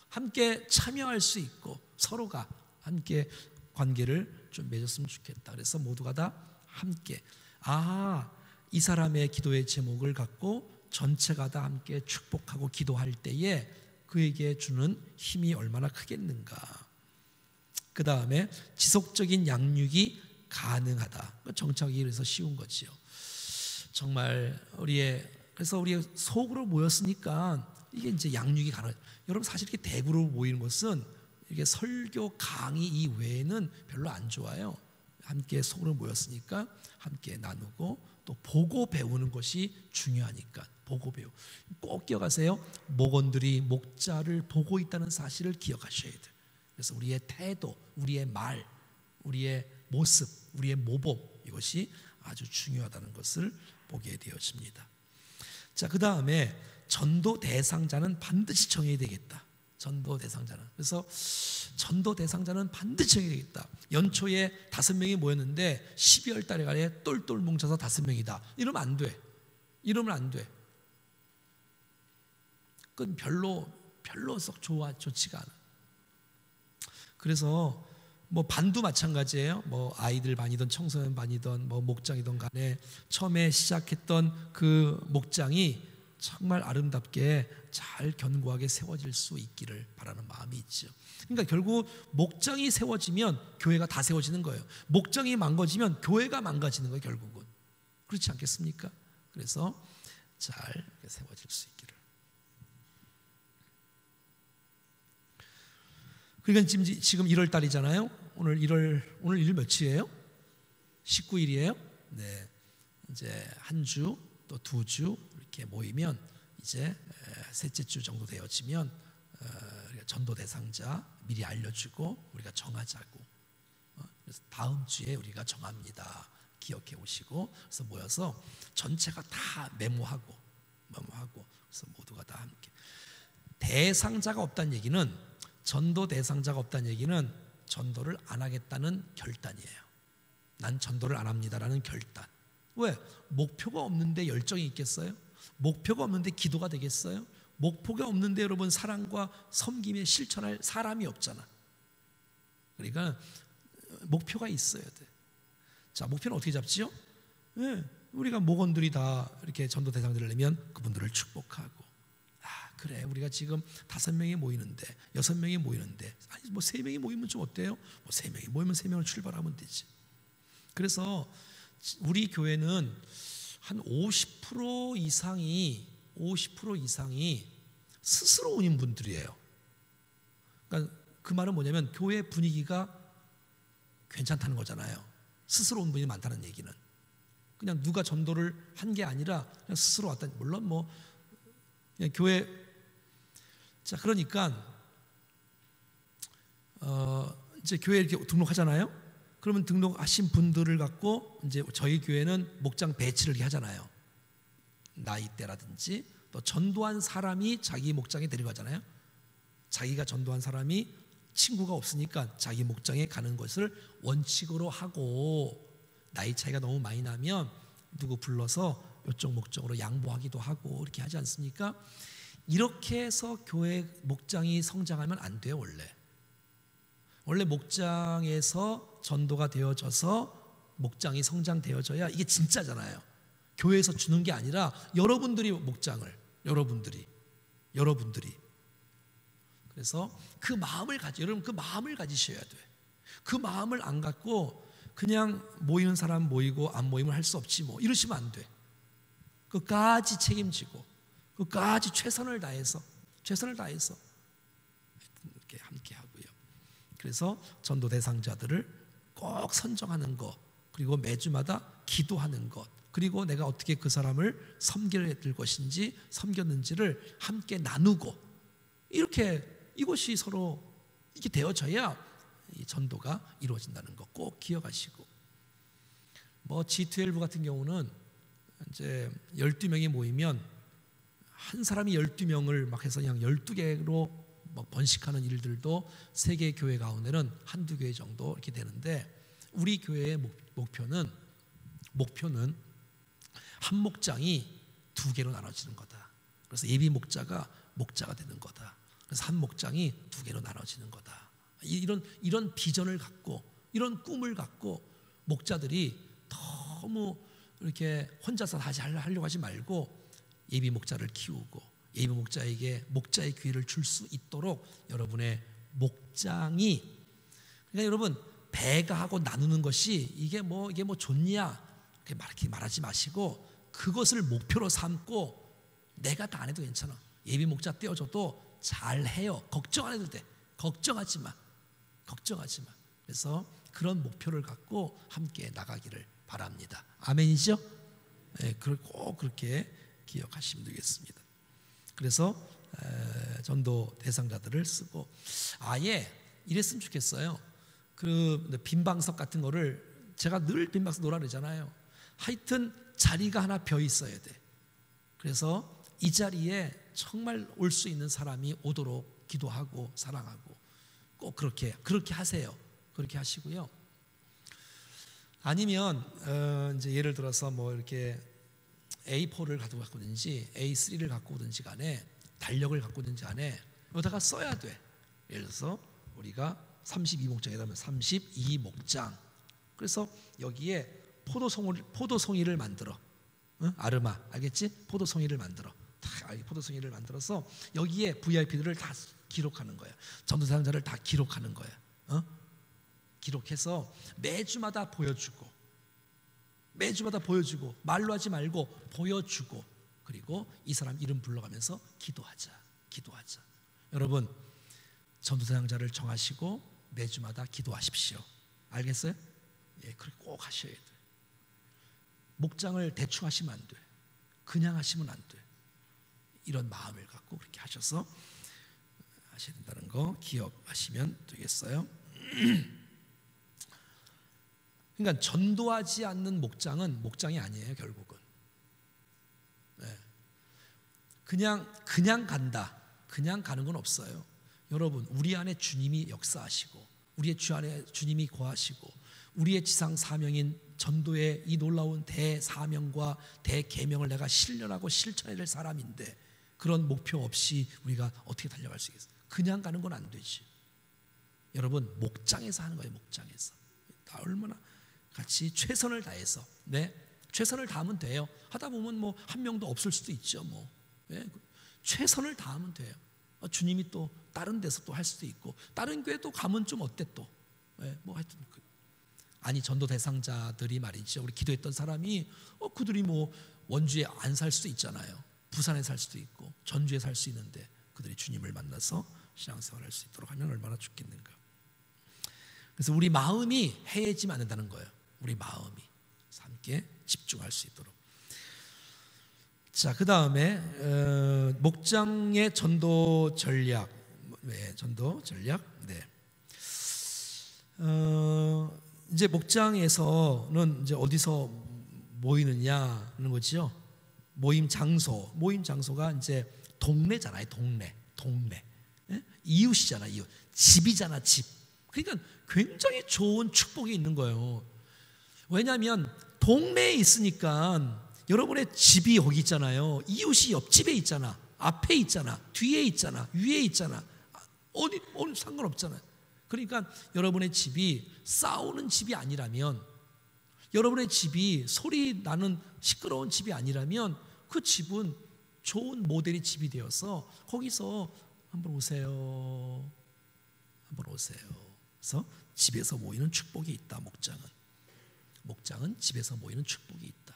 함께 참여할 수 있고 서로가 함께 관계를 좀 맺었으면 좋겠다. 그래서 모두가 다 함께 이 사람의 기도의 제목을 갖고 전체가 다 함께 축복하고 기도할 때에 그에게 주는 힘이 얼마나 크겠는가. 그 다음에 지속적인 양육이 가능하다. 정착이 그래서 쉬운 거지요. 정말 그래서 우리 속으로 모였으니까 이게 이제 양육이 가능. 여러분 사실 이렇게 대구로 모이는 것은 이게 설교 강의 이외에는 별로 안 좋아요. 함께 속으로 모였으니까 함께 나누고 또 보고 배우는 것이 중요하니까 보고 배우. 꼭 기억하세요. 목원들이 목자를 보고 있다는 사실을 기억하셔야 돼요. 그래서 우리의 태도, 우리의 말, 우리의 모습, 우리의 모범 이것이 아주 중요하다는 것을 보게 되어집니다. 자, 그 다음에 전도 대상자는 반드시 정해야 되겠다. 전도 대상자는. 그래서 전도 대상자는 반드시 정해야 되겠다. 연초에 5명이 모였는데 12월 달에 가래 똘똘 뭉쳐서 5명이다. 이러면 안 돼. 이러면 안 돼. 그건 별로 썩 좋지가 않아. 그래서 뭐 반도 마찬가지예요. 뭐 아이들 반이든 청소년 반이든 뭐 목장이든 간에 처음에 시작했던 그 목장이 정말 아름답게 잘 견고하게 세워질 수 있기를 바라는 마음이 있죠. 그러니까 결국 목장이 세워지면 교회가 다 세워지는 거예요. 목장이 망가지면 교회가 망가지는 거예요. 결국은 그렇지 않겠습니까? 그래서 잘 세워질 수 있기를. 그러니까 지금 1월 달이잖아요. 오늘 1일 며칠이에요? 19일이에요. 네, 이제 한 주 또 2주 이렇게 모이면 이제 셋째 주 정도 되어지면 전도 대상자 미리 알려주고 우리가 정하자고. 그래서 다음 주에 우리가 정합니다. 기억해 오시고 그래서 모여서 전체가 다 메모하고 그래서 모두가 다 함께. 대상자가 없다는 얘기는 전도 대상자가 없다는 얘기는 전도를 안 하겠다는 결단이에요. 난 전도를 안 합니다라는 결단. 왜? 목표가 없는데 열정이 있겠어요? 목표가 없는데 기도가 되겠어요? 목표가 없는데 여러분 사랑과 섬김에 실천할 사람이 없잖아. 그러니까 목표가 있어야 돼. 자, 목표는 어떻게 잡지요? 네, 우리가 목원들이 다 이렇게 전도 대상자를 내면 그분들을 축복하고 그래 우리가 지금 5명이 모이는데 6명이 모이는데 아니 뭐 3명이 모이면 좀 어때요? 뭐 3명이 모이면 3명을 출발하면 되지. 그래서 우리 교회는 한 50% 이상이 스스로 오는 분들이에요. 그러니까 그 말은 뭐냐면 교회 분위기가 괜찮다는 거잖아요. 스스로 온 분이 많다는 얘기는 그냥 누가 전도를 한 게 아니라 그냥 스스로 왔다. 물론 뭐 그냥 교회 자 그러니까 이제 교회 이렇게 등록하잖아요. 그러면 등록하신 분들을 갖고 이제 저희 교회는 목장 배치를 이렇게 하잖아요. 나이대라든지 또 전도한 사람이 자기 목장에 데려가잖아요. 자기가 전도한 사람이 친구가 없으니까 자기 목장에 가는 것을 원칙으로 하고 나이 차이가 너무 많이 나면 누구 불러서 이쪽 목장으로 양보하기도 하고 이렇게 하지 않습니까? 이렇게 해서 교회 목장이 성장하면 안 돼요. 원래 목장에서 전도가 되어져서 목장이 성장되어져야 이게 진짜잖아요. 교회에서 주는 게 아니라 여러분들이 목장을 여러분들이 그래서 그 마음을 여러분 그 마음을 가지셔야 돼. 그 마음을 안 갖고 그냥 모이는 사람 모이고 안 모이면 할 수 없지 뭐 이러시면 안 돼. 끝까지 책임지고 끝까지 최선을 다해서 이렇게 함께 하고요. 그래서 전도 대상자들을 꼭 선정하는 것, 그리고 매주마다 기도하는 것, 그리고 내가 어떻게 그 사람을 섬겨야 될 것인지 섬겼는지를 함께 나누고 이렇게 이것이 서로 이게 되어져야 이 전도가 이루어진다는 거 꼭 기억하시고, 뭐 G12 같은 경우는 이제 12명이 모이면 한 사람이 12명을 막 해서 그냥 12개로 막 번식하는 일들도 세계 교회 가운데는 한두 교회 정도 이렇게 되는데, 우리 교회의 목표는 한 목장이 두 개로 나눠지는 거다. 그래서 예비 목자가 되는 거다. 그래서 한 목장이 두 개로 나눠지는 거다. 이런 비전을 갖고, 이런 꿈을 갖고 목자들이 너무 이렇게 혼자서 다시 하려고 하지 말고 예비 목자를 키우고 예비 목자에게 목자의 기회를 줄 수 있도록 여러분의 목장이, 그러니까 여러분 배가 하고 나누는 것이 이게 뭐 좋냐 이렇게 말하지 마시고, 그것을 목표로 삼고 내가 다 안 해도 괜찮아, 예비 목자 떼어줘도 잘해요, 걱정 안 해도 돼, 걱정하지 마. 그래서 그런 목표를 갖고 함께 나가기를 바랍니다. 아멘이죠? 네, 꼭 그렇게 기억하시면 되겠습니다. 그래서 전도 대상자들을 쓰고, 아예 이랬으면 좋겠어요. 그 빈방석 같은 거를, 제가 늘 빈방석 놓으라 그러잖아요. 하여튼 자리가 하나 비어 있어야 돼. 그래서 이 자리에 정말 올 수 있는 사람이 오도록 기도하고 사랑하고 꼭 그렇게 하세요. 그렇게 하시고요. 아니면 이제 예를 들어서 뭐 이렇게 A4를 가지고 갔든지 A3를 갖고 오든지 간에, 달력을 갖고 오든지 간에 여기다가 써야 돼. 예를 들어서 우리가 32목장이라면 32목장. 그래서 여기에 포도송이를 만들어. 응? 아르마 알겠지? 포도송이를 만들어. 포도송이를 만들어서 여기에 VIP들을 다 기록하는 거야. 전도사상자를 다 기록하는 거야. 기록해서 매주마다 보여주고 말로 하지 말고 보여주고, 그리고 이 사람 이름 불러가면서 기도하자. 여러분 전도사상자를 정하시고 매주마다 기도하십시오. 알겠어요? 예, 그렇게 꼭 하셔야 돼. 목장을 대충 하시면 안 돼. 그냥 하시면 안 돼. 이런 마음을 갖고 그렇게 하셔서 하셔야 된다는 거 기억하시면 되겠어요. 그러니까 전도하지 않는 목장은 목장이 아니에요, 결국은. 네. 그냥 간다. 그냥 가는 건 없어요. 여러분, 우리 안에 주님이 역사하시고, 우리의 주 안에 주님이 거하시고, 우리의 지상 사명인 전도의 이 놀라운 대사명과 대계명을 내가 실현하고 실천해야 될 사람인데, 그런 목표 없이 우리가 어떻게 달려갈 수 있겠어요? 그냥 가는 건 안 되지. 여러분, 목장에서 하는 거예요. 목장에서 다 얼마나 같이 최선을 다해서, 네, 최선을 다하면 돼요. 하다 보면 뭐 한 명도 없을 수도 있죠. 뭐, 네, 최선을 다하면 돼요. 주님이 또 다른 데서 또 할 수도 있고, 다른 교회 또 가면 좀 어때 또, 네, 뭐 하여튼 아니 전도 대상자들이 말이죠. 우리 기도했던 사람이 그들이 뭐 원주에 안 살 수도 있잖아요. 부산에 살 수도 있고 전주에 살 수 있는데 그들이 주님을 만나서 신앙생활할 수 있도록 하면 얼마나 좋겠는가. 그래서 우리 마음이 해해지면 안 된다는 거예요. 우리 마음이 함께 집중할 수 있도록. 자, 그 다음에 목장의 전도 전략. 네, 전도 전략. 네. 이제 목장에서는 이제 어디서 모이느냐 하는 거죠. 모임 장소가 이제 동네잖아요. 동네. 예? 이웃이잖아, 이웃. 집이잖아, 집. 그러니까 굉장히 좋은 축복이 있는 거예요. 왜냐하면 동네에 있으니까 여러분의 집이 여기 있잖아요. 이웃이 옆집에 있잖아, 앞에 있잖아, 뒤에 있잖아, 위에 있잖아. 어디 상관없잖아요. 그러니까 여러분의 집이 싸우는 집이 아니라면, 여러분의 집이 소리 나는 시끄러운 집이 아니라면, 그 집은 좋은 모델의 집이 되어서 거기서 한번 오세요. 그래서 집에서 모이는 축복이 있다. 목장은 집에서 모이는 축복이 있다.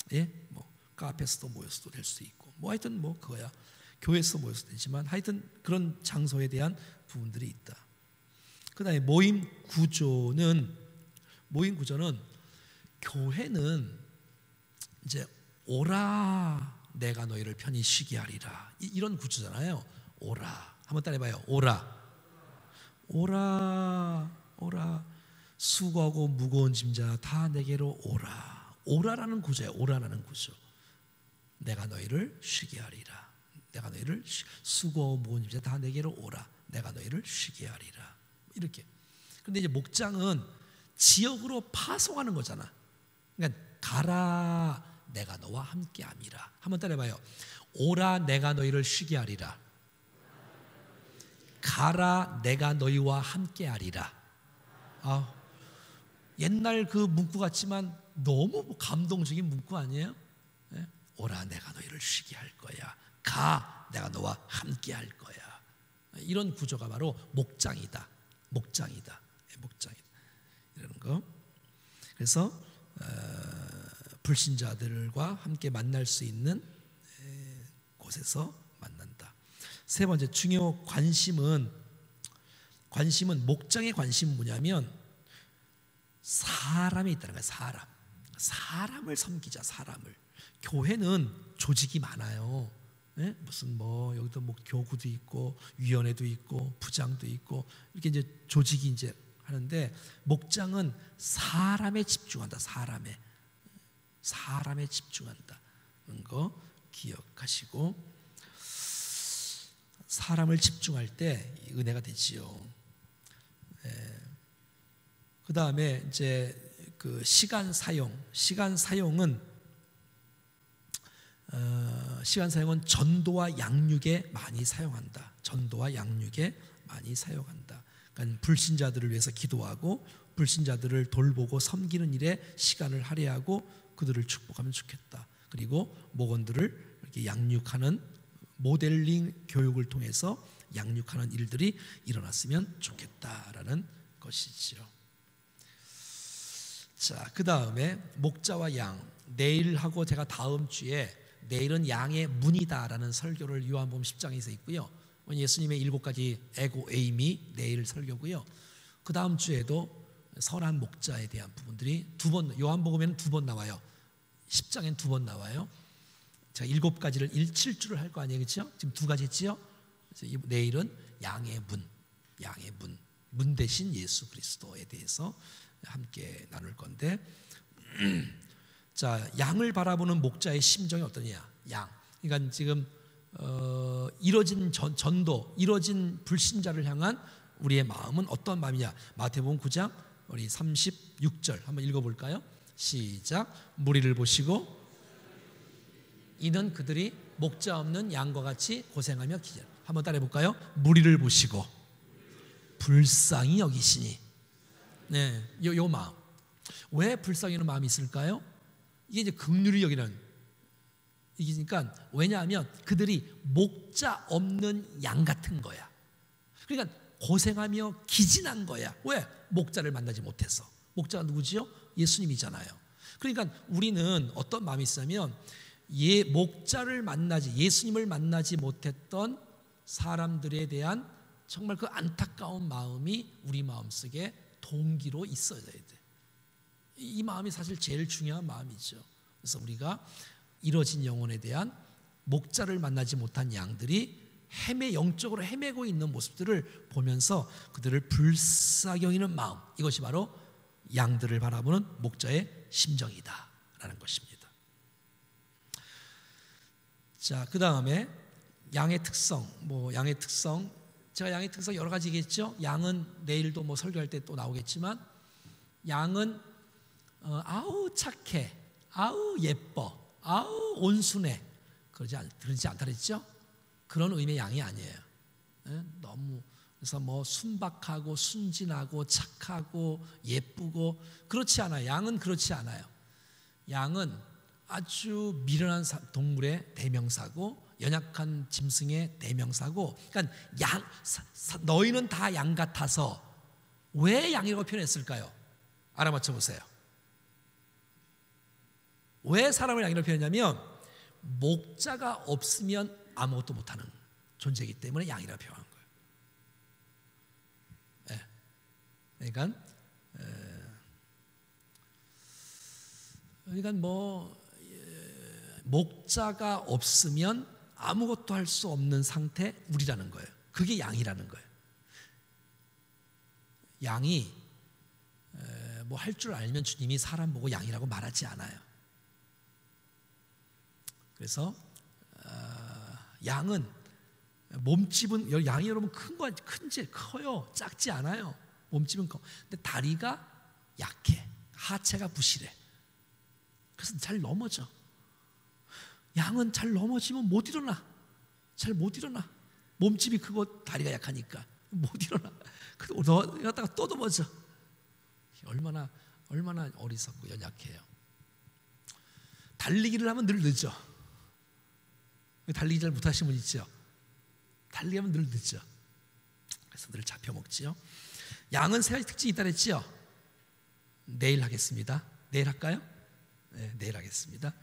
네. 예, 뭐 카페에서도 모여서도 될 수 있고, 뭐 하여튼 뭐 그거야. 교회에서 모여서 되지만 하여튼 그런 장소에 대한 부분들이 있다. 그다음에 모임 구조는 교회는 이제 오라 내가 너희를 편히 쉬게 하리라, 이런 구조잖아요. 오라 한번 따라해봐요. 오라 오라 수고하고 무거운 짐자 다 내게로 오라. 오라라는 구조예요. 오라라는 구조. 내가 너희를 쉬게 하리라. 내가 너희를 수고하고 무거운 짐자 다 내게로 오라. 내가 너희를 쉬게 하리라. 이렇게. 그런데 이제 목장은 지역으로 파송하는 거잖아. 그러니까 가라 내가 너와 함께함이라. 한번 따라해봐요. 오라 내가 너희를 쉬게 하리라. 가라 내가 너희와 함께하리라. 옛날 그 문구 같지만 너무 감동적인 문구 아니에요? 네? 오라 내가 너희를 쉬게 할 거야. 가 내가 너와 함께할 거야. 이런 구조가 바로 목장이다. 목장이다. 목장이다. 이런 거. 그래서 불신자들과 함께 만날 수 있는 곳에서 만난다. 세 번째 중요 관심은 목장의 관심은 뭐냐면 사람이 있다는 거예요. 사람을 섬기자. 사람을. 교회는 조직이 많아요. 네? 무슨 뭐 여기도 뭐 교구도 있고 위원회도 있고 부장도 있고 이렇게 이제 조직이 이제 하는데 목장은 사람에 집중한다. 사람에 집중한다는 거 기억하시고 사람을 집중할 때 은혜가 되지요. 그 다음에 이제 그 시간 사용은 전도와 양육에 많이 사용한다. 전도와 양육에 많이 사용한다. 그러니까 불신자들을 위해서 기도하고 불신자들을 돌보고 섬기는 일에 시간을 할애하고 그들을 축복하면 좋겠다. 그리고 목원들을 이렇게 양육하는 모델링 교육을 통해서 양육하는 일들이 일어났으면 좋겠다라는 것이지요. 자, 그 다음에 목자와 양. 내일하고 제가 다음 주에 내일은 양의 문이다라는 설교를 요한복음 10장에서 있고요. 예수님의 7가지 에임이 내일 설교고요. 그 다음 주에도 선한 목자에 대한 부분들이 요한복음에는 2번 나와요. 10장엔 2번 나와요. 제가 7가지를 7주를 할 거 아니에요, 그렇죠? 지금 2가지 했지요. 그래서 내일은 양의 문 대신 예수 그리스도에 대해서 함께 나눌 건데, 자, 양을 바라보는 목자의 심정이 어떠냐? 그러니까 지금 이뤄진 전도, 이뤄진 불신자를 향한 우리의 마음은 어떤 마음이냐? 마태복음 9장 우리 36절 한번 읽어볼까요? 시작. 무리를 보시고 이는 그들이 목자 없는 양과 같이 고생하며 기절. 한번 따라해볼까요? 무리를 보시고 불쌍히 여기시니. 네, 요 마음. 왜 불쌍히 여기는 마음이 있을까요? 이게 이제 긍휼히 여기는 이기니까, 왜냐하면 그들이 목자 없는 양 같은 거야. 그러니까 고생하며 기진한 거야. 왜? 목자를 만나지 못해서. 목자가 누구지요? 예수님이잖아요. 그러니까 우리는 어떤 마음이 있으면 목자를 만나지, 예수님을 만나지 못했던 사람들에 대한 정말 그 안타까운 마음이 우리 마음속에 동기로 있어야 돼. 이 마음이 사실 제일 중요한 마음이죠. 그래서 우리가 이뤄진 영혼에 대한 목자를 만나지 못한 양들이 영적으로 헤매고 있는 모습들을 보면서 그들을 불쌍히 여기는 마음, 이것이 바로 양들을 바라보는 목자의 심정이다라는 것입니다. 자, 그 다음에 양의 특성. 제가 양의 특성 여러 가지겠죠. 양은 내일도 뭐 설교할 때 또 나오겠지만, 양은 아우 착해, 아우 예뻐, 아우 온순해, 그러지 않다 그랬죠. 그런 의미의 양이 아니에요. 너무 그래서 뭐 순박하고 순진하고 착하고 예쁘고 그렇지 않아요. 양은 그렇지 않아요. 양은 아주 미련한 동물의 대명사고 연약한 짐승의 대명사고, 그러니까 너희는 다 양 같아서 왜 양이라고 표현했을까요? 알아맞혀 보세요. 왜 사람을 양이라고 표현했냐면 목자가 없으면 아무것도 못하는 존재이기 때문에 양이라고 표현한 거예요. 그러니까 목자가 없으면 아무것도 할 수 없는 상태, 우리라는 거예요. 그게 양이라는 거예요. 양이 뭐 할 줄 알면 주님이 사람 보고 양이라고 말하지 않아요. 그래서 양은 몸집은 양이 여러분 큰지 커요. 작지 않아요. 몸집은 커. 근데 다리가 약해. 하체가 부실해. 그래서 잘 넘어져. 양은 잘 넘어지면 못 일어나. 잘 못 일어나. 몸집이 크고 다리가 약하니까 못 일어나. 그래서 이러다가 또 넘어져. 얼마나 어리석고 연약해요. 달리기를 하면 늘 늦어. 달리기 잘 못하시는 분 있죠? 달리기하면 늘 늦죠. 그래서 늘 잡혀먹지요. 양은 세 가지 특징이 있다 그랬죠? 내일 하겠습니다. 내일 할까요? 네, 내일 하겠습니다.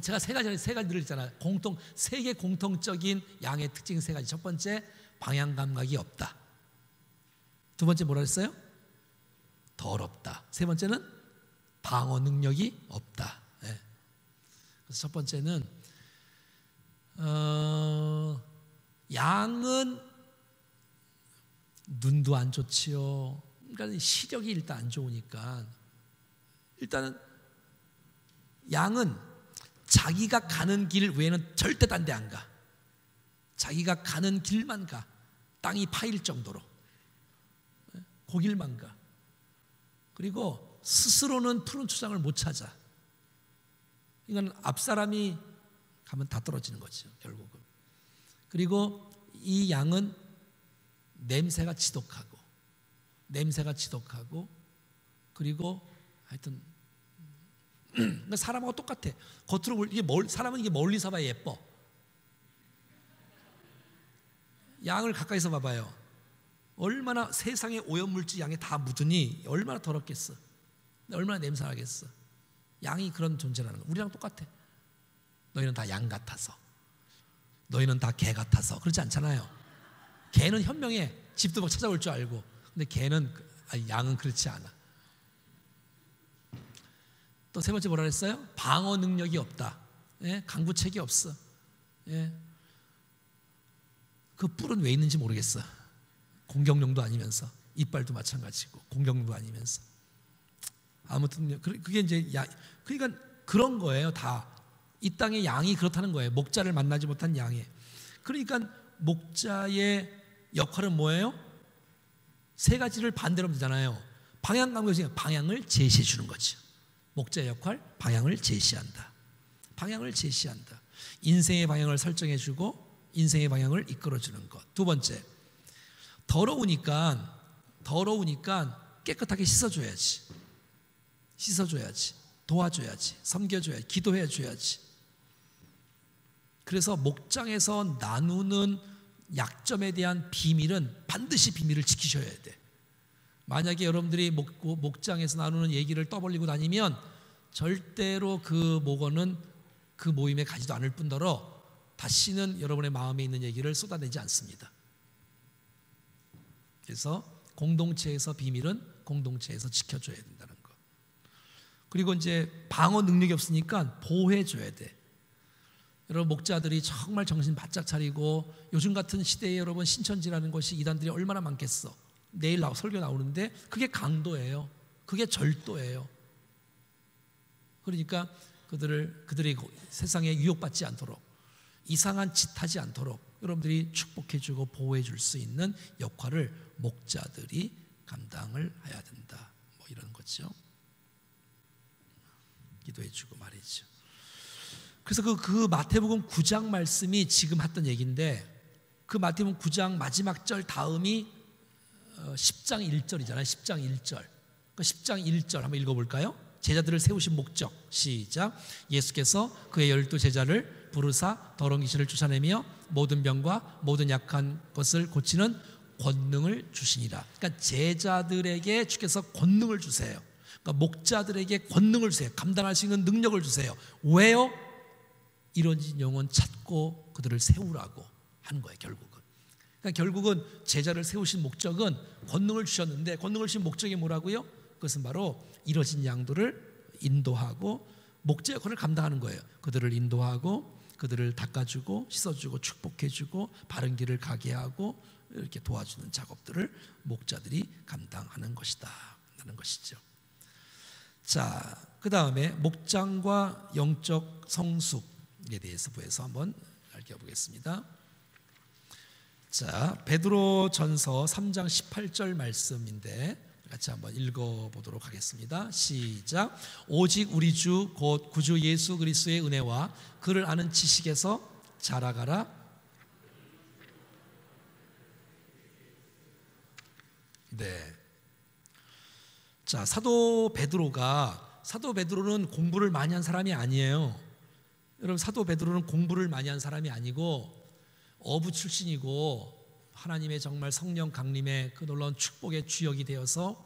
제가 세 가지 늘었잖아요. 세계 공통적인 양의 특징 세 가지. 첫 번째, 방향 감각이 없다. 두 번째 뭐라 했어요? 더럽다. 세 번째는 방어 능력이 없다. 네. 그래서 첫 번째는 양은 눈도 안 좋지요. 그러니까 시력이 일단 안 좋으니까 일단은 양은 자기가 가는 길 외에는 절대 딴 데 안 가. 자기가 가는 길만 가. 땅이 파일 정도로 그 길만 가. 그리고 스스로는 푸른 초장을 못 찾아. 이건 앞사람이 가면 다 떨어지는 거죠, 결국은. 그리고 이 양은 냄새가 지독하고 그리고 하여튼 사람하고 똑같아. 겉으로 사람은 이게 멀리서 봐야 예뻐. 양을 가까이서 봐봐요. 얼마나 세상에 오염물질 양에 다 묻으니 얼마나 더럽겠어. 얼마나 냄새나겠어. 양이 그런 존재라는 거. 우리랑 똑같아. 너희는 다 양 같아서, 너희는 다 개 같아서. 그렇지 않잖아요. 개는 현명해. 집도 막 찾아올 줄 알고. 근데 양은 그렇지 않아. 또 세 번째 뭐라 그랬어요? 방어 능력이 없다. 예? 강구책이 없어. 예? 그 뿔은 왜 있는지 모르겠어. 공격용도 아니면서. 이빨도 마찬가지고 공격용도 아니면서. 아무튼 그게 이제 그러니까 그런 거예요. 다 이 땅의 양이 그렇다는 거예요. 목자를 만나지 못한 양이. 그러니까 목자의 역할은 뭐예요? 세 가지를 반대로 하면 되잖아요. 방향 감각이 방향을 제시해 주는 거죠. 목자의 역할, 방향을 제시한다. 방향을 제시한다. 인생의 방향을 설정해 주고 인생의 방향을 이끌어 주는 것. 두 번째, 더러우니까 깨끗하게 씻어줘야지. 도와줘야지. 섬겨줘야지. 기도해 줘야지. 그래서 목장에서 나누는 약점에 대한 비밀은 반드시 비밀을 지키셔야 돼. 만약에 여러분들이 목장에서 나누는 얘기를 떠벌리고 다니면 절대로 그 목원은 그 모임에 가지도 않을 뿐더러 다시는 여러분의 마음에 있는 얘기를 쏟아내지 않습니다. 그래서 공동체에서 비밀은 공동체에서 지켜줘야 된다는 것. 그리고 이제 방어 능력이 없으니까 보호해줘야 돼. 여러분 목자들이 정말 정신 바짝 차리고 요즘 같은 시대에 여러분 신천지라는 것이 이단들이 얼마나 많겠어. 내일 설교 나오는데 그게 강도예요. 그게 절도예요. 그러니까 그들이 세상에 유혹받지 않도록 이상한 짓 하지 않도록 여러분들이 축복해주고 보호해줄 수 있는 역할을 목자들이 감당을 해야 된다. 뭐 이런 거죠. 기도해주고 말이죠. 그래서 그 마태복음 9장 말씀이 지금 했던 얘기인데 그 마태복음 9장 마지막 절 다음이 10장 1절이잖아요. 10장 1절. 그 10장 1절 한번 읽어볼까요? 제자들을 세우신 목적. 시작. 예수께서 그의 12 제자를 부르사 더러운 귀신을 쫓아내며 모든 병과 모든 약한 것을 고치는 권능을 주시니라. 그러니까 제자들에게 주께서 권능을 주세요. 그러니까 목자들에게 권능을 주세요. 감당할 수 있는 능력을 주세요. 왜요? 이런 영혼 찾고 그들을 세우라고 하는 거예요. 그러니까 결국은 제자를 세우신 목적은 권능을 주셨는데 권능을 주신 목적이 뭐라고요? 그것은 바로 이뤄진 양들을 인도하고 목자 역할을 감당하는 거예요. 그들을 인도하고 그들을 닦아주고 씻어주고 축복해주고 바른 길을 가게 하고 이렇게 도와주는 작업들을 목자들이 감당하는 것이다 하는 것이죠. 자, 그 다음에 목장과 영적 성숙에 대해서 부에서 한번 살펴보겠습니다. 자, 베드로전서 3장 18절 말씀인데 같이 한번 읽어보도록 하겠습니다. 시작. 오직 우리 주 곧 구주 예수 그리스도의 은혜와 그를 아는 지식에서 자라가라. 네. 자, 사도 베드로는 공부를 많이 한 사람이 아니에요. 여러분, 사도 베드로는 공부를 많이 한 사람이 아니고 어부 출신이고 하나님의 정말 성령 강림의 그 놀라운 축복의 주역이 되어서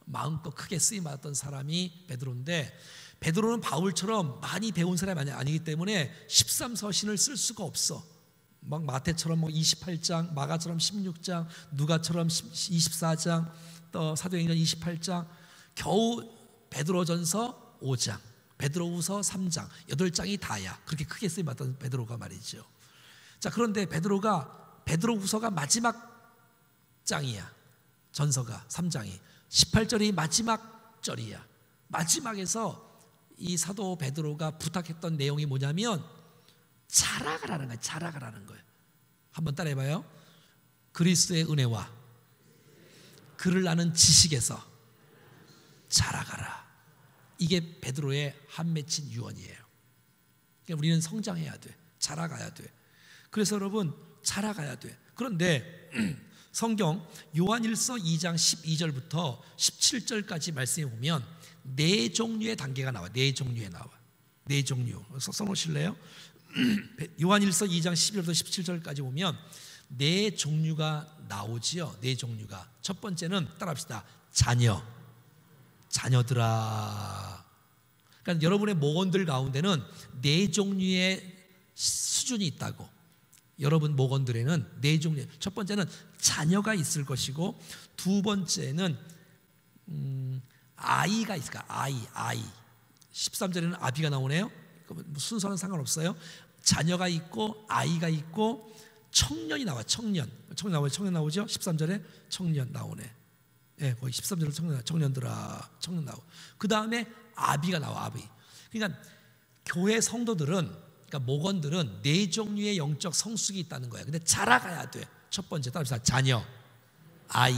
마음껏 크게 쓰임 받았던 사람이 베드로인데, 베드로는 바울처럼 많이 배운 사람이 아니기 때문에 13서신을 쓸 수가 없어. 막 마태처럼 28장, 마가처럼 16장, 누가처럼 24장, 또 사도행전 28장, 겨우 베드로전서 5장, 베드로후서 3장, 8장이 다야. 그렇게 크게 쓰임 받았던 베드로가 말이죠. 자, 그런데 베드로후서가 마지막 장이야. 전서가 3장이 18절이 마지막 절이야. 마지막에서 이 사도 베드로가 부탁했던 내용이 뭐냐면 자라가라는 거야. 자라가라는 거예요. 한번 따라해봐요. 그리스도의 은혜와 그를 아는 지식에서 자라가라. 이게 베드로의 한 맺힌 유언이에요. 그러니까 우리는 성장해야 돼. 자라가야 돼. 그래서 여러분, 자라가야 돼. 그런데 성경 요한일서 2장 12절부터 17절까지 말씀해 보면 네 종류의 단계가 나와. 네 종류에 나와. 네 종류. 써놓으실래요? 요한일서 2장 12절부터 17절까지 보면 네 종류가 나오지요. 네 종류가. 첫 번째는 따라합시다. 자녀들아. 그러니까 여러분의 목원들 가운데는 네 종류의 수준이 있다고. 여러분 목원들에는 네 종류. 첫 번째는 자녀가 있을 것이고, 두 번째는 아이가 있을까? 아이. 13절에는 아비가 나오네요. 순서는 상관없어요. 자녀가 있고 아이가 있고 청년이 나와. 청년 나오죠? 13절에 청년 나오네. 예, 거기 13절에 청년들아, 청년 나오고. 그 다음에 아비가 나와. 아비. 그러니까 교회 성도들은, 그러니까 목원들은 네 종류의 영적 성숙이 있다는 거야. 근데 자라가야 돼. 첫 번째 따라합시다. 자녀, 아이,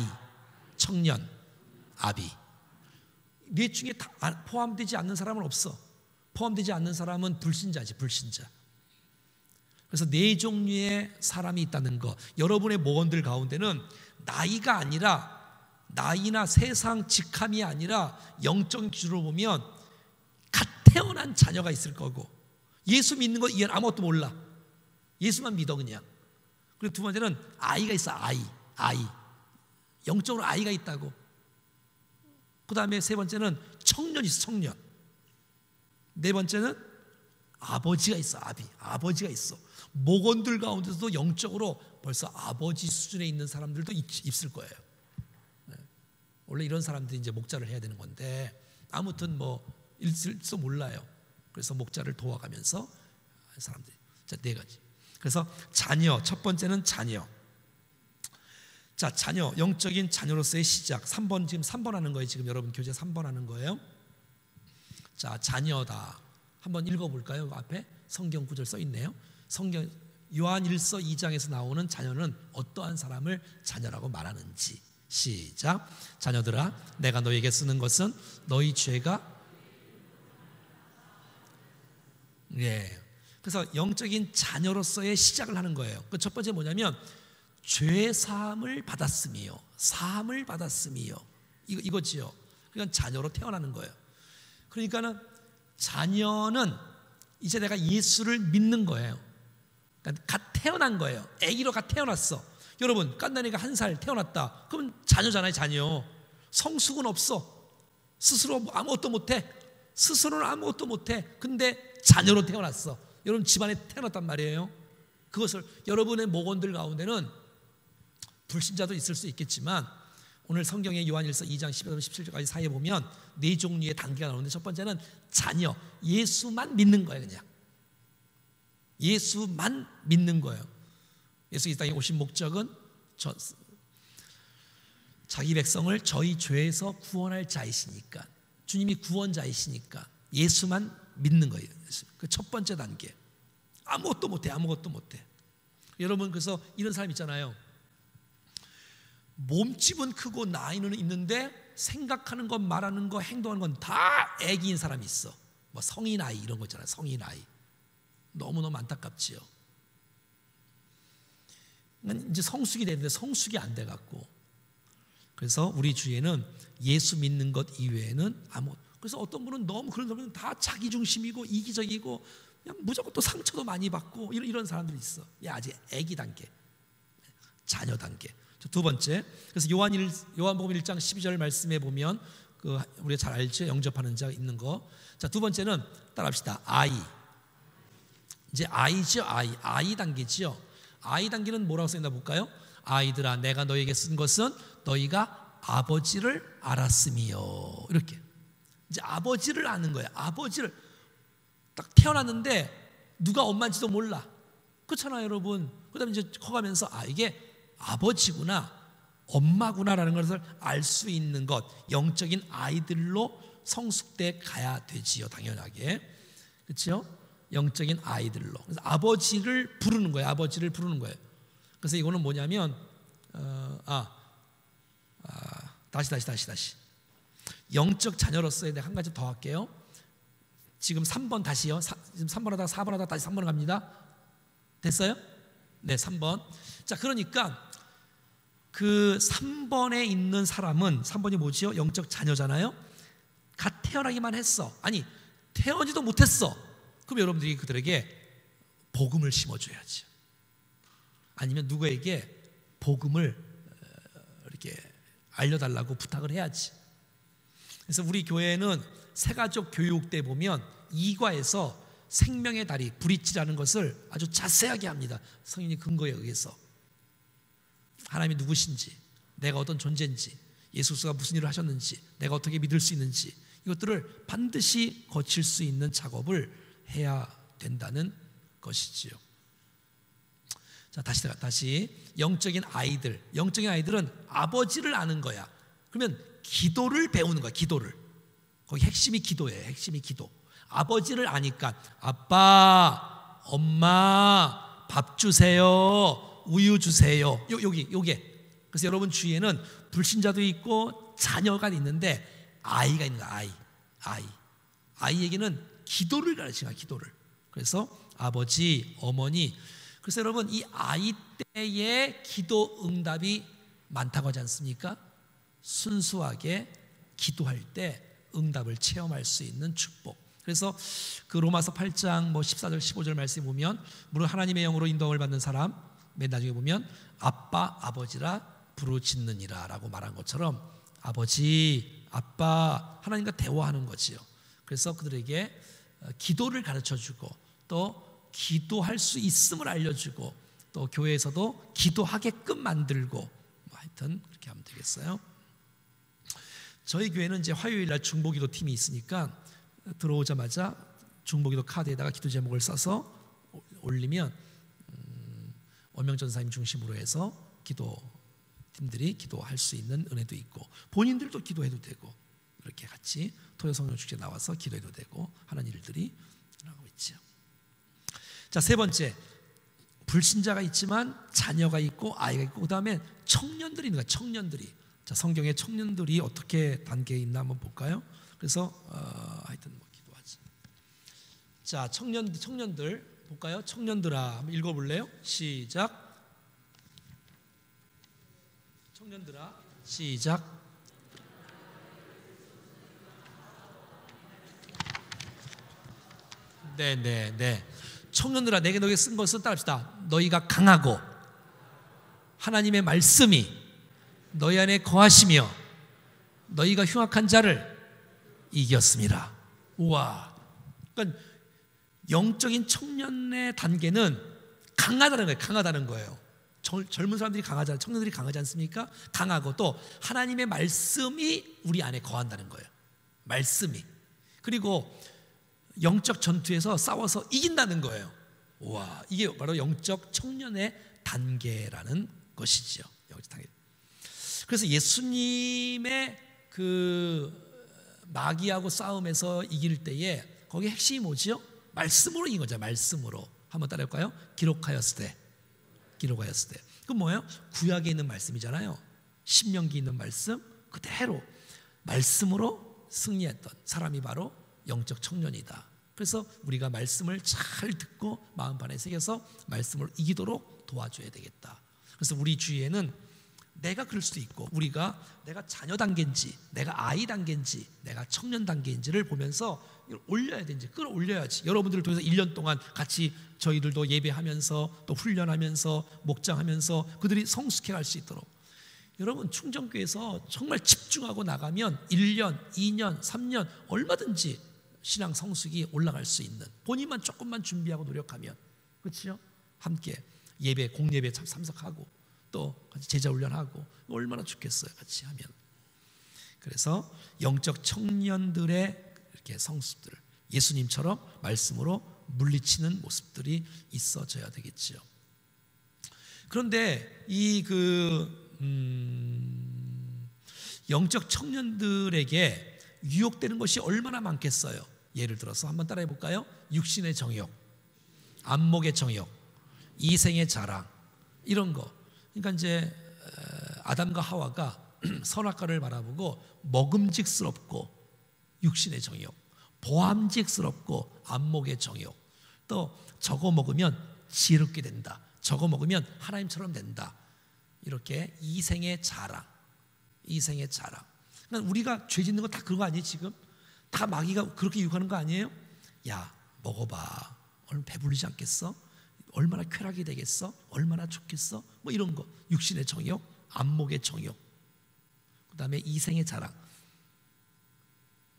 청년, 아비. 네 중에 다 포함되지 않는 사람은 없어. 포함되지 않는 사람은 불신자지. 불신자. 그래서 네 종류의 사람이 있다는 거. 여러분의 목원들 가운데는 나이가 아니라, 나이나 세상 직함이 아니라 영적 기준으로 보면 갓 태어난 자녀가 있을 거고, 예수 믿는 거 이건 아무것도 몰라. 예수만 믿어 그냥. 그리고 두 번째는 아이가 있어. 아이. 영적으로 아이가 있다고. 그 다음에 세 번째는 청년이 있어. 청년. 네 번째는 아버지가 있어. 아버지가 있어. 목원들 가운데서도 영적으로 벌써 아버지 수준에 있는 사람들도 있을 거예요. 네. 원래 이런 사람들이 이제 목자를 해야 되는 건데, 아무튼 뭐 있을지도 몰라요. 그래서 목자를 도와가면서 사람들이. 자, 네 가지. 그래서 자녀, 첫 번째는 자녀. 자, 자녀, 영적인 자녀로서의 시작. 3번, 지금 3번 하는 거예요. 지금 여러분 교재 3번 하는 거예요. 자, 자녀다. 한번 읽어볼까요? 앞에 성경 구절 써 있네요. 성경 요한일서 2장에서 나오는 자녀는 어떠한 사람을 자녀라고 말하는지. 시작. 자녀들아, 내가 너에게 쓰는 것은 너희 죄가. 예. 그래서 영적인 자녀로서의 시작을 하는 거예요. 그 첫 번째 뭐냐면 죄 사함을 받았음이요. 사함을 받았음이요. 이거지요. 그러니까 자녀로 태어나는 거예요. 그러니까는 자녀는 이제 내가 예수를 믿는 거예요. 그러니까 갓 태어난 거예요. 아기로 갓 태어났어. 여러분, 깐난이가 1살 태어났다. 그럼 자녀잖아요. 자녀. 성숙은 없어. 스스로 아무것도 못해. 스스로는 아무것도 못해. 근데 자녀로 태어났어. 여러분 집안에 태어났단 말이에요. 그것을 여러분의 목원들 가운데는 불신자도 있을 수 있겠지만, 오늘 성경의 요한일서 2장 10절부터 17절까지 사이에 보면 네 종류의 단계가 나오는데, 첫 번째는 자녀, 예수만 믿는 거예요. 그냥 예수만 믿는 거예요. 예수 이 땅에 오신 목적은 자기 백성을 저희 죄에서 구원할 자이시니까, 주님이 구원자이시니까 예수만 믿는 거예요. 그 첫 번째 단계. 아무것도 못해. 여러분, 그래서 이런 사람 있잖아요. 몸집은 크고 나이는 있는데 생각하는 것, 말하는 것, 행동하는 건 다 애기인 사람이 있어. 뭐 성인 아이 이런 거 있잖아요. 성인 아이. 너무너무 안타깝지요. 이제 성숙이 되는데 성숙이 안 돼 갖고. 그래서 우리 주위에는 예수 믿는 것 이외에는 그래서 어떤 분은 너무 그런 사람은 다 자기 중심이고 이기적이고 그냥 무조건 또 상처도 많이 받고 이런 사람들이 있어. 아직 아기 단계, 자녀 단계. 두 번째, 그래서 요한복음 1장 12절 말씀에 보면 우리가 잘 알죠? 영접하는 자 있는 거. 자, 두 번째는 따라합시다. 아이. 이제 아이죠. 아이 단계죠. 아이 단계는 뭐라고 써있나 볼까요? 아이들아, 내가 너에게 쓴 것은 너희가 아버지를 알았음이요. 이렇게 이제 아버지를 아는 거예요. 아버지를 딱 태어났는데 누가 엄마인지도 몰라. 그렇잖아요, 여러분. 그다음에 이제 커가면서 이게 아버지구나, 엄마구나라는 것을 알 수 있는 것, 영적인 아이들로 성숙돼 가야 되지요, 당연하게. 그렇죠? 영적인 아이들로. 그래서 아버지를 부르는 거예요. 아버지를 부르는 거예요. 그래서 이거는 뭐냐면 다시 영적 자녀로서의 내가 한 가지 더 할게요. 지금 3번 다시요. 지금 3번 하다가 4번 하다가 다시 3번 갑니다. 됐어요? 네, 3번. 자, 그러니까 그 3번에 있는 사람은 3번이 뭐지요? 영적 자녀잖아요. 갓 태어나기만 했어. 아니, 태어나지도 못했어. 그럼 여러분들이 그들에게 복음을 심어줘야지. 아니면 누구에게 복음을 이렇게 알려달라고 부탁을 해야지. 그래서 우리 교회는 새가족 교육 때 보면 2과에서 생명의 다리, 브릿지라는 것을 아주 자세하게 합니다. 성인의 근거에 의해서 하나님이 누구신지, 내가 어떤 존재인지, 예수 그리스도가 무슨 일을 하셨는지, 내가 어떻게 믿을 수 있는지, 이것들을 반드시 거칠 수 있는 작업을 해야 된다는 것이지요. 자, 다시 영적인 아이들은 아버지를 아는 거야. 그러면 기도를 배우는 거야. 기도를. 거기 핵심이 기도예요. 핵심이 기도. 아버지를 아니까 아빠, 엄마, 밥 주세요, 우유 주세요. 요게. 그래서 여러분 주위에는 불신자도 있고 자녀가 있는데 아이가 있는 거야. 아이에게는 기도를 가르치는 거야. 기도를. 그래서 아버지, 어머니. 그래서 여러분 이 아이 때의 기도 응답이 많다고 하지 않습니까? 순수하게 기도할 때 응답을 체험할 수 있는 축복. 그래서 그 로마서 8장 14절 15절 말씀에 보면 물론 하나님의 영으로 인도함을 받는 사람 맨 나중에 보면 아빠 아버지라 부르짖느니라 라고 말한 것처럼 아버지 아빠 하나님과 대화하는 거지요. 그래서 그들에게 기도를 가르쳐주고 또 기도할 수 있음을 알려주고 또 교회에서도 기도하게끔 만들고 하여튼 그렇게 하면 되겠어요. 저희 교회는 이제 화요일날 중보기도 팀이 있으니까 들어오자마자 중보기도 카드에다가 기도 제목을 써서 올리면 엄영 전사님 중심으로 해서 기도팀들이 기도할 수 있는 은혜도 있고 본인들도 기도해도 되고 이렇게 같이 토요 성령 축제 나와서 기도해도 되고 하는 일들이 나오고 있죠. 자, 세 번째, 불신자가 있지만 자녀가 있고 아이가 있고 그다음에 청년들이 있는 거야. 청년들이. 자, 성경에 청년들이 어떻게 단계에 있나 한번 볼까요? 그래서 하여튼 뭐 기도하지. 자, 청년들 볼까요? 청년들아 한번 읽어볼래요? 시작. 청년들아 시작. 네. 청년들아 내게 너에게 쓴 것은 따라합시다. 너희가 강하고 하나님의 말씀이 너희 안에 거하시며 너희가 흉악한 자를 이겼습니다. 우와. 그러니까 영적인 청년의 단계는 강하다는 거예요. 젊은 사람들이 강하잖아요. 청년들이 강하지 않습니까? 강하고 또 하나님의 말씀이 우리 안에 거한다는 거예요. 말씀이. 그리고 영적 전투에서 싸워서 이긴다는 거예요. 와, 이게 바로 영적 청년의 단계라는 것이지요. 영적 단계. 그래서 예수님의 그 마귀하고 싸움에서 이길 때에 거기 핵심이 뭐지요? 말씀으로 이긴 거죠. 말씀으로. 한번 따라해볼까요? 기록하였을 때. 기록하였을 때. 그건 뭐예요? 구약에 있는 말씀이잖아요. 신명기에 있는 말씀 그대로 말씀으로 승리했던 사람이 바로 영적 청년이다. 그래서 우리가 말씀을 잘 듣고 마음판에 새겨서 말씀을 이기도록 도와줘야 되겠다. 그래서 우리 주위에는 내가 그럴 수도 있고 내가 자녀 단계인지 내가 아이 단계인지 내가 청년 단계인지를 보면서 이걸 올려야 되는지 끌어올려야지. 여러분들을 통해서 1년 동안 같이 저희들도 예배하면서 또 훈련하면서 목장하면서 그들이 성숙해 갈 수 있도록 여러분 충정교회에서 정말 집중하고 나가면 1년, 2년, 3년 얼마든지 신앙 성숙이 올라갈 수 있는 본인만 조금만 준비하고 노력하면 그렇죠? 함께 예배, 공예배 참석하고 또 같이 제자 훈련하고 얼마나 좋겠어요. 같이 하면. 그래서 영적 청년들의 이렇게 성숙들 예수님처럼 말씀으로 물리치는 모습들이 있어져야 되겠죠. 그런데 이 영적 청년들에게 유혹되는 것이 얼마나 많겠어요. 예를 들어서 한번 따라해 볼까요? 육신의 정욕, 안목의 정욕, 이생의 자랑 이런 거. 그러니까 이제 아담과 하와가 선악과를 바라보고 먹음직스럽고 육신의 정욕, 보암직스럽고 안목의 정욕, 또 저거 먹으면 지혜롭게 된다, 저거 먹으면 하나님처럼 된다, 이렇게 이생의 자랑, 이생의 자랑. 그러니까 우리가 죄 짓는 거 다 그런 거 아니에요? 지금 다 마귀가 그렇게 유혹하는 거 아니에요? 야 먹어봐, 얼마나 배부르지 않겠어? 얼마나 쾌락이 되겠어? 얼마나 좋겠어? 뭐 이런 거. 육신의 정욕, 안목의 정욕, 그 다음에 이생의 자랑.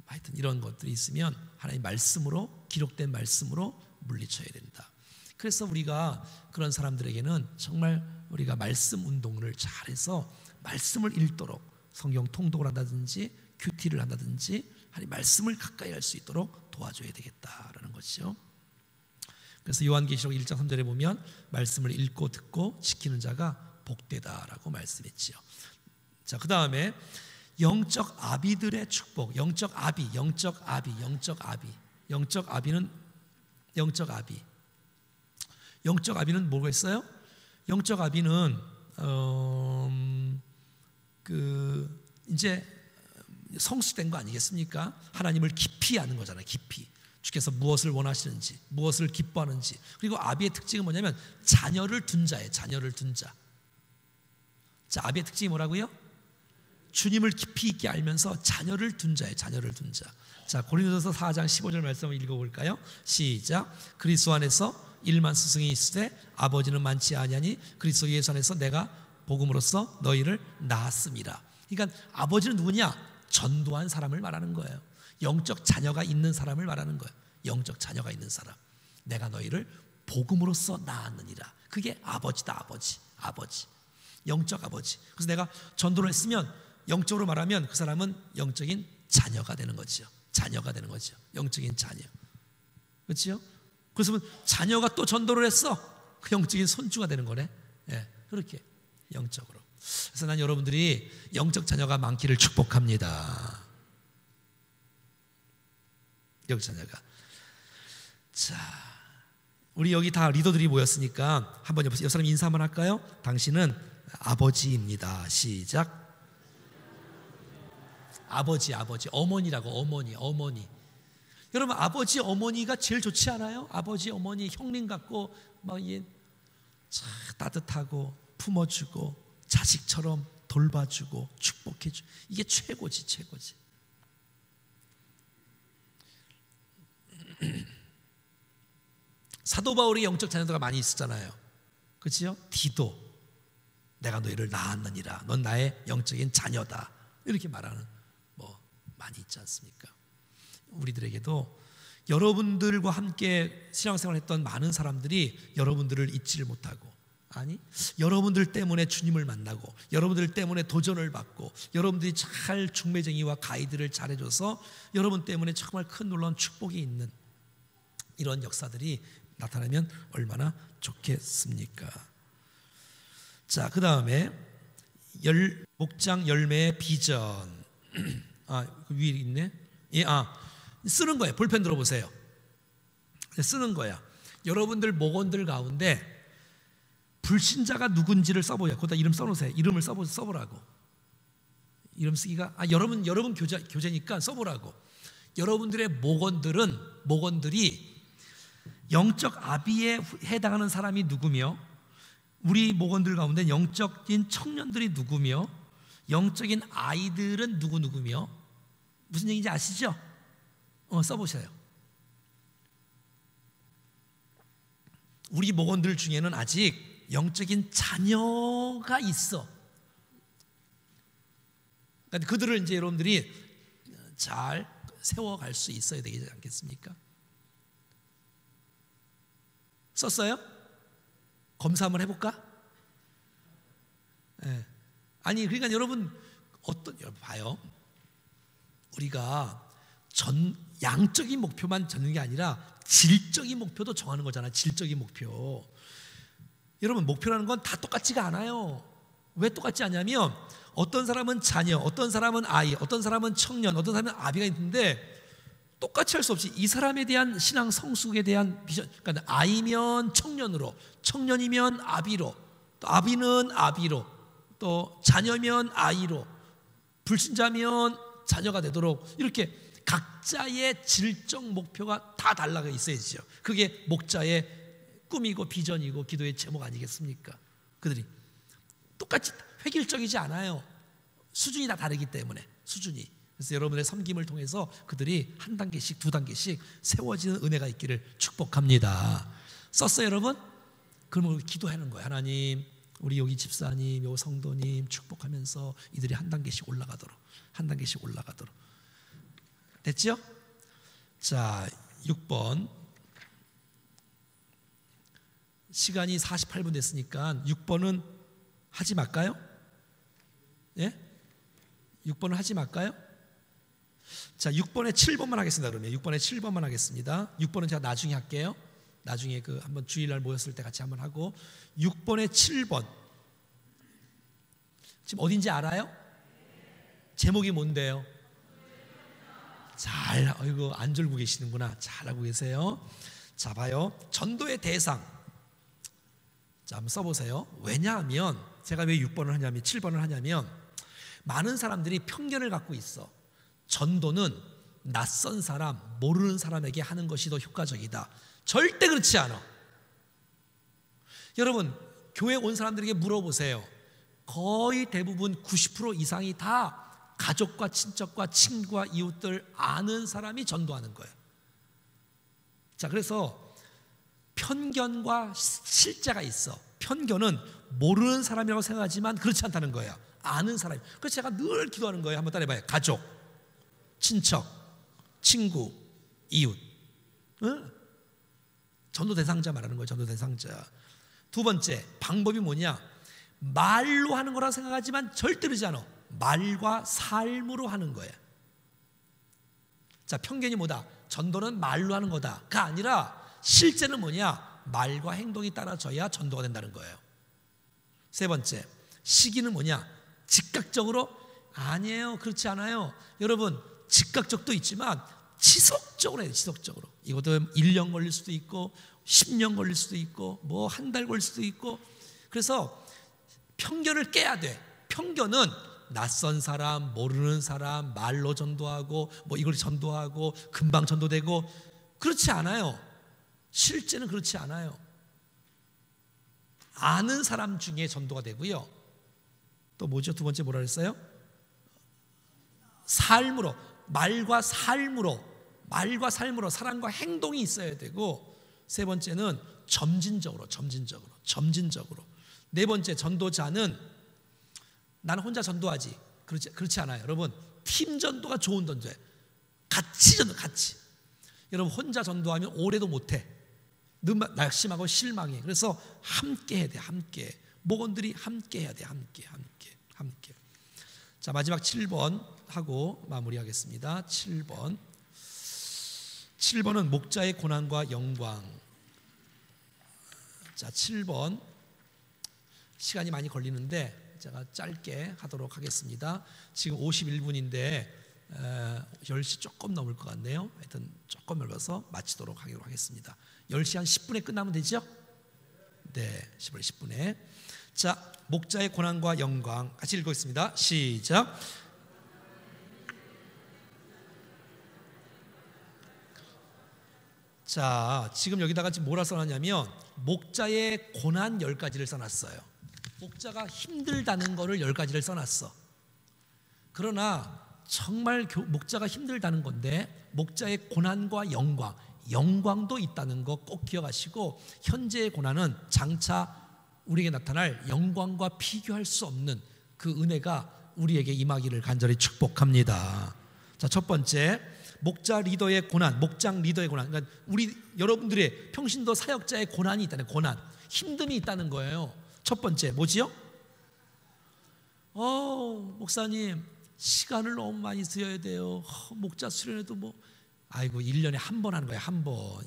하여튼 이런 것들이 있으면 하나님 말씀으로, 기록된 말씀으로 물리쳐야 된다. 그래서 우리가 그런 사람들에게는 정말 우리가 말씀 운동을 잘해서 말씀을 읽도록 성경 통독을 한다든지 큐티를 한다든지 하나님 말씀을 가까이 할 수 있도록 도와줘야 되겠다라는 것이죠. 그래서 요한계시록 1장 3절에 보면 말씀을 읽고 듣고 지키는 자가 복되다라고 말씀했지요. 자, 그 다음에 영적 아비들의 축복. 영적 아비, 영적 아비, 영적 아비. 영적 아비는 영적 아비는 뭐가 있어요? 영적 아비는 이제 성숙된 거 아니겠습니까? 하나님을 깊이 아는 거잖아요. 깊이. 주께서 무엇을 원하시는지, 무엇을 기뻐하는지. 그리고 아비의 특징은 뭐냐면 자녀를 둔 자예요. 자녀를 둔 자. 자, 아비의 특징이 뭐라고요? 주님을 깊이 있게 알면서 자녀를 둔 자예요. 자녀를 둔 자. 자, 고린도서 4장 15절 말씀을 읽어볼까요? 시작. 그리스도 안에서 일만 스승이 있으되 아버지는 많지 아니하니 그리스도 예수 안에서 내가 복음으로써 너희를 낳았습니다. 그러니까 아버지는 누구냐? 전도한 사람을 말하는 거예요. 영적 자녀가 있는 사람을 말하는 거예요. 영적 자녀가 있는 사람. 내가 너희를 복음으로써 낳았느니라. 그게 아버지다. 아버지. 영적 아버지. 그래서 내가 전도를 했으면 영적으로 말하면 그 사람은 영적인 자녀가 되는 거죠. 자녀가 되는 거죠. 영적인 자녀. 그렇죠? 그래서 자녀가 또 전도를 했어. 그 영적인 손주가 되는 거네. 예, 그렇게 영적으로. 그래서 난 여러분들이 영적 자녀가 많기를 축복합니다. 영적 자녀가. 자, 우리 여기 다 리더들이 모였으니까 한번 옆 사람 인사 한번 할까요? 당신은 아버지입니다. 시작. 아버지, 어머니라고. 어머니. 여러분, 아버지, 어머니가 제일 좋지 않아요? 아버지, 어머니, 형님 같고 막 참 따뜻하고 품어주고 자식처럼 돌봐주고 축복해주고, 이게 최고지. 사도 바울이 영적 자녀들가 많이 있었잖아요. 그렇죠? 디도, 내가 너희를 낳았느니라. 넌 나의 영적인 자녀다. 이렇게 말하는 뭐 많이 있지 않습니까? 우리들에게도 여러분들과 함께 신앙생활을 했던 많은 사람들이 여러분들을 잊지를 못하고, 아니 여러분들 때문에 주님을 만나고 여러분들 때문에 도전을 받고 여러분들이 잘 중매쟁이와 가이드를 잘해줘서 여러분 때문에 정말 큰 놀라운 축복이 있는 이런 역사들이 나타나면 얼마나 좋겠습니까? 자, 그 다음에 목장 열매의 비전. 그 위에 있네. 예, 쓰는 거예요. 볼펜 들어보세요. 쓰는 거야. 여러분들 목원들 가운데 불신자가 누군지를 써보세요. 거기다 이름 써놓으세요. 이름을 써보라고. 이름 쓰기가 여러분 교재니까 써보라고. 여러분들의 목원들이 영적 아비에 해당하는 사람이 누구며, 우리 목원들 가운데 영적인 청년들이 누구며, 영적인 아이들은 누구며, 무슨 얘기인지 아시죠? 써보세요. 우리 목원들 중에는 아직 영적인 자녀가 있어. 그러니까 그들을 이제 여러분들이 잘 세워갈 수 있어야 되지 않겠습니까? 썼어요? 검사 한번 해볼까? 네. 아니, 그러니까 여러분 봐요. 우리가 양적인 목표만 정하는 게 아니라 질적인 목표도 정하는 거잖아. 질적인 목표. 여러분, 목표라는 건 다 똑같지가 않아요. 왜 똑같지 않냐면, 어떤 사람은 자녀, 어떤 사람은 아이, 어떤 사람은 청년, 어떤 사람은 아비가 있는데 똑같이 할 수 없이 이 사람에 대한 신앙 성숙에 대한 비전, 그러니까 아이면 청년으로, 청년이면 아비로, 또 아비는 아비로, 또 자녀면 아이로, 불신자면 자녀가 되도록 이렇게 각자의 질적 목표가 다 달라가 있어야죠. 그게 목자의 꿈이고 비전이고 기도의 제목 아니겠습니까? 그들이 똑같이 획일적이지 않아요. 수준이 다 다르기 때문에, 수준이. 그래서 여러분의 섬김을 통해서 그들이 한 단계씩, 두 단계씩 세워지는 은혜가 있기를 축복합니다. 썼어요, 여러분? 그러면 기도하는 거예요. 하나님, 우리 여기 집사님, 여기 성도님 축복하면서 이들이 한 단계씩 올라가도록, 한 단계씩 올라가도록. 됐죠? 자, 6번. 시간이 48분 됐으니까 6번은 하지 말까요? 예? 6번은 하지 말까요? 자, 6번에 7번만 하겠습니다. 그러면 6번에 7번만 하겠습니다. 6번은 제가 나중에 할게요. 나중에 한번 주일날 모였을 때 같이 한번 하고. 6번에 7번. 지금 어딘지 알아요? 제목이 뭔데요? 안 졸고 계시는구나. 잘하고 계세요. 자, 봐요. 전도의 대상. 자, 한번 써보세요. 왜냐하면 제가 왜 6번을 하냐면, 7번을 하냐면, 많은 사람들이 편견을 갖고 있어. 전도는 낯선 사람, 모르는 사람에게 하는 것이 더 효과적이다. 절대 그렇지 않아. 여러분, 교회 온 사람들에게 물어보세요. 거의 대부분 90% 이상이 다 가족과 친척과 친구와 이웃들 아는 사람이 전도하는 거예요. 자, 그래서 편견과 실제가 있어. 편견은 모르는 사람이라고 생각하지만 그렇지 않다는 거예요. 아는 사람. 그래서 제가 늘 기도하는 거예요. 한번 따라해봐요. 가족, 친척, 친구, 이웃. 응? 전도 대상자 말하는 거예요. 전도 대상자. 두 번째, 방법이 뭐냐? 말로 하는 거라고 생각하지만 절대 그러지 않아. 말과 삶으로 하는 거예요. 자, 편견이 뭐다? 전도는 말로 하는 거다가 아니라 실제는 뭐냐? 말과 행동이 따라져야 전도가 된다는 거예요. 세 번째, 시기는 뭐냐? 즉각적으로? 아니에요. 그렇지 않아요. 여러분, 즉각적도 있지만 지속적으로 해요. 지속적으로. 이것도 1년 걸릴 수도 있고 10년 걸릴 수도 있고 뭐 한 달 걸릴 수도 있고. 그래서 편견을 깨야 돼. 편견은 낯선 사람, 모르는 사람, 말로 전도하고 뭐 이걸 전도하고 금방 전도되고 그렇지 않아요. 실제는 그렇지 않아요. 아는 사람 중에 전도가 되고요. 또 뭐죠? 두 번째 뭐라 그랬어요? 삶으로, 말과 삶으로 사랑과 행동이 있어야 되고, 세 번째는 점진적으로. 네 번째, 전도자는 나는 혼자 전도하지. 그렇지 않아요. 여러분, 팀 전도가 좋은 전도예요. 같이. 여러분, 혼자 전도하면 오래도 못해. 늘 낙심하고 실망해. 그래서 함께 해야 돼. 함께. 목원들이 함께 해야 돼. 함께. 자, 마지막 7번 하고 마무리하겠습니다. 7번은 목자의 고난과 영광. 자, 7번. 시간이 많이 걸리는데 제가 짧게 하도록 하겠습니다. 지금 51분인데 10시 조금 넘을 것 같네요. 하여튼 조금 넓어서 마치도록 하겠습니다. 10시 한 10분에 끝나면 되죠? 네, 10분에. 자, 목자의 고난과 영광 같이 읽겠습니다. 시작. 자, 지금 여기다가 지금 뭐라 써놨냐면 목자의 고난 10가지를 써놨어요. 목자가 힘들다는 거를 10가지를 써놨어. 그러나 정말 목자가 힘들다는 건데 목자의 고난과 영광도 있다는 거 꼭 기억하시고, 현재의 고난은 장차 우리에게 나타날 영광과 비교할 수 없는 그 은혜가 우리에게 임하기를 간절히 축복합니다. 자, 첫 번째, 목장 리더의 고난. 그러니까 여러분들의 평신도 사역자의 고난이 있다는, 고난, 힘듦이 있다는 거예요. 첫 번째 뭐지요? 목사님 시간을 너무 많이 쓰여야 돼요. 목자 수련회도 아이고 1년에 한 번 하는 거예요. 한 번.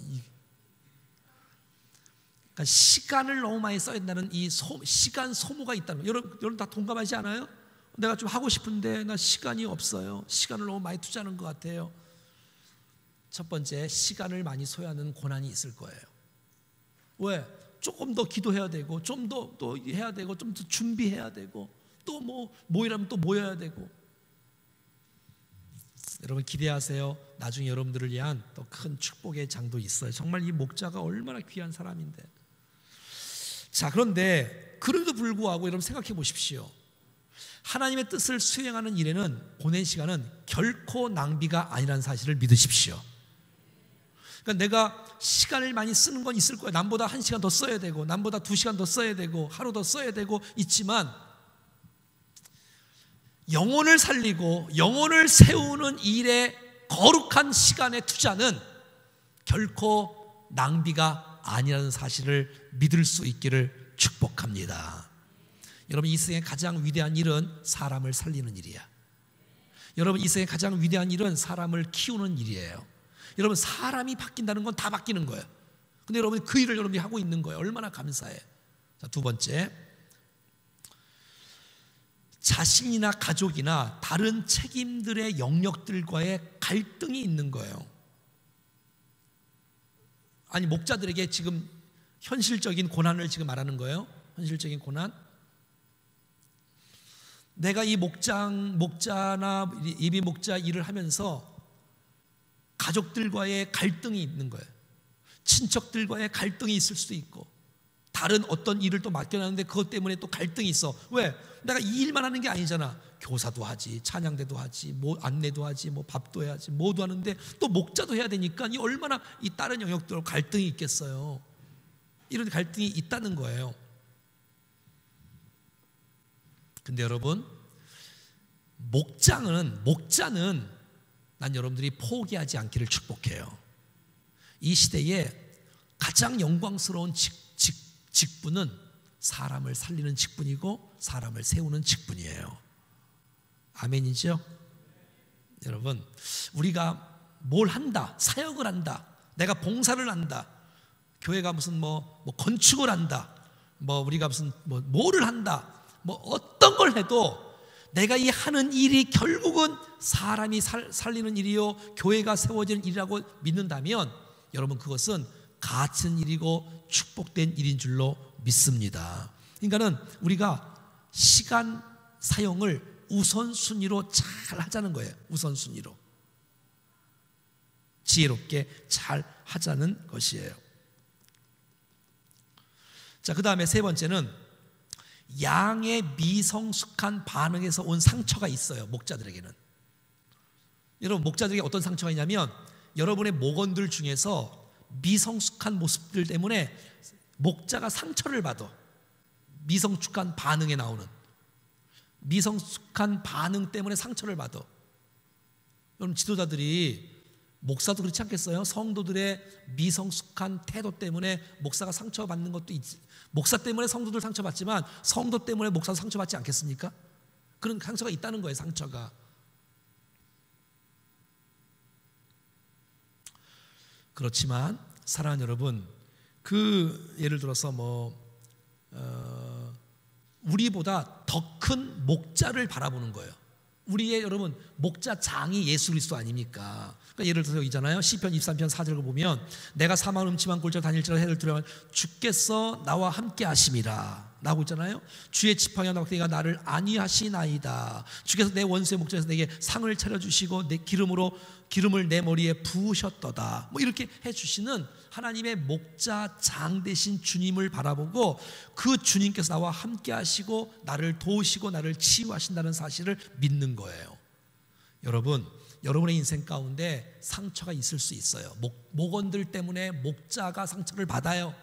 그러니까 시간을 너무 많이 써야 된다는 이 시간 소모가 있다는 거예요. 여러분 다 동감하지 않아요? 내가 좀 하고 싶은데 나 시간이 없어요. 시간을 너무 많이 투자하는 것 같아요. 첫 번째, 시간을 많이 소요하는 고난이 있을 거예요. 왜? 조금 더 기도해야 되고, 좀 더 또 해야 되고, 좀 더 준비해야 되고, 또 모이라면 또 모여야 되고. 여러분 기대하세요. 나중에 여러분들을 위한 또 큰 축복의 장도 있어요. 정말 이 목자가 얼마나 귀한 사람인데. 자, 그런데 그래도 불구하고 여러분 생각해 보십시오. 하나님의 뜻을 수행하는 일에는 보낸 시간은 결코 낭비가 아니라는 사실을 믿으십시오. 그러니까 내가 시간을 많이 쓰는 건 있을 거예요. 남보다 1시간 더 써야 되고, 남보다 2시간 더 써야 되고, 하루 더 써야 되고 있지만, 영혼을 살리고 영혼을 세우는 일에 거룩한 시간의 투자는 결코 낭비가 아니라는 사실을 믿을 수 있기를 축복합니다. 여러분, 이 세상의 가장 위대한 일은 사람을 살리는 일이야. 여러분, 이 세상의 가장 위대한 일은 사람을 키우는 일이에요. 여러분, 사람이 바뀐다는 건 다 바뀌는 거예요. 근데 여러분, 그 일을 여러분이 하고 있는 거예요. 얼마나 감사해. 자, 두 번째, 자신이나 가족이나 다른 책임들의 영역들과의 갈등이 있는 거예요. 아니, 목자들에게 지금 현실적인 고난을 지금 말하는 거예요. 현실적인 고난. 내가 이 목자나 예비 목자 일을 하면서 가족들과의 갈등이 있는 거예요. 친척들과의 갈등이 있을 수도 있고, 다른 어떤 일을 또 맡겨놨는데 그것 때문에 또 갈등이 있어. 왜? 내가 이 일만 하는 게 아니잖아. 교사도 하지, 찬양대도 하지, 안내도 하지, 밥도 해야지, 뭐도 하는데 또 목자도 해야 되니까 이 얼마나 이 다른 영역들로 갈등이 있겠어요. 이런 갈등이 있다는 거예요. 근데 여러분, 목자는 난 여러분들이 포기하지 않기를 축복해요. 이 시대에 가장 영광스러운 직분은 사람을 살리는 직분이고 사람을 세우는 직분이에요. 아멘이죠? 여러분, 우리가 뭘 한다, 사역을 한다, 내가 봉사를 한다, 교회가 무슨 건축을 한다, 우리가 무슨 뭐를 한다, 어떤 걸 해도 내가 이 하는 일이 결국은 사람이 살리는 일이요, 교회가 세워지는 일이라고 믿는다면 여러분, 그것은 같은 일이고 축복된 일인 줄로 믿습니다. 그러니까는 우리가 시간 사용을 우선순위로 잘 하자는 거예요. 우선순위로 지혜롭게 잘 하자는 것이에요. 자, 그 다음에 세 번째는 양의 미성숙한 반응에서 온 상처가 있어요. 목자들에게는. 여러분, 목자들에게 어떤 상처가 있냐면, 여러분의 목원들 중에서 미성숙한 모습들 때문에 목자가 상처를 받아. 미성숙한 반응에 나오는, 미성숙한 반응 때문에 상처를 받아. 여러분, 지도자들이, 목사도 그렇지 않겠어요? 성도들의 미성숙한 태도 때문에 목사가 상처받는 것도 있지. 목사 때문에 성도들 상처받지만 성도 때문에 목사도 상처받지 않겠습니까? 그런 상처가 있다는 거예요. 상처가. 그렇지만 사랑하는 여러분, 예를 들어서 우리보다 더 큰 목자를 바라보는 거예요. 우리의 여러분 목자장이 예수 그리스도 아닙니까? 그러니까 예를 들어서 여기잖아요. 시편 23편 4절을 보면 내가 사망 음침한 꼴처럼 다닐지라도 해를 두려워 주께서 나와 함께 하심이라 라고 있잖아요. 주의 지팡이와 막대기가 나를 안위하시나이다. 주께서 내 원수의 목전에서 내게 상을 차려주시고 내 기름을 내 머리에 부으셨도다. 이렇게 해주시는 하나님의 목자장 되신 주님을 바라보고 그 주님께서 나와 함께 하시고 나를 도우시고 나를 치유하신다는 사실을 믿는 거예요. 여러분, 여러분의 인생 가운데 상처가 있을 수 있어요. 목원들 때문에 목자가 상처를 받아요.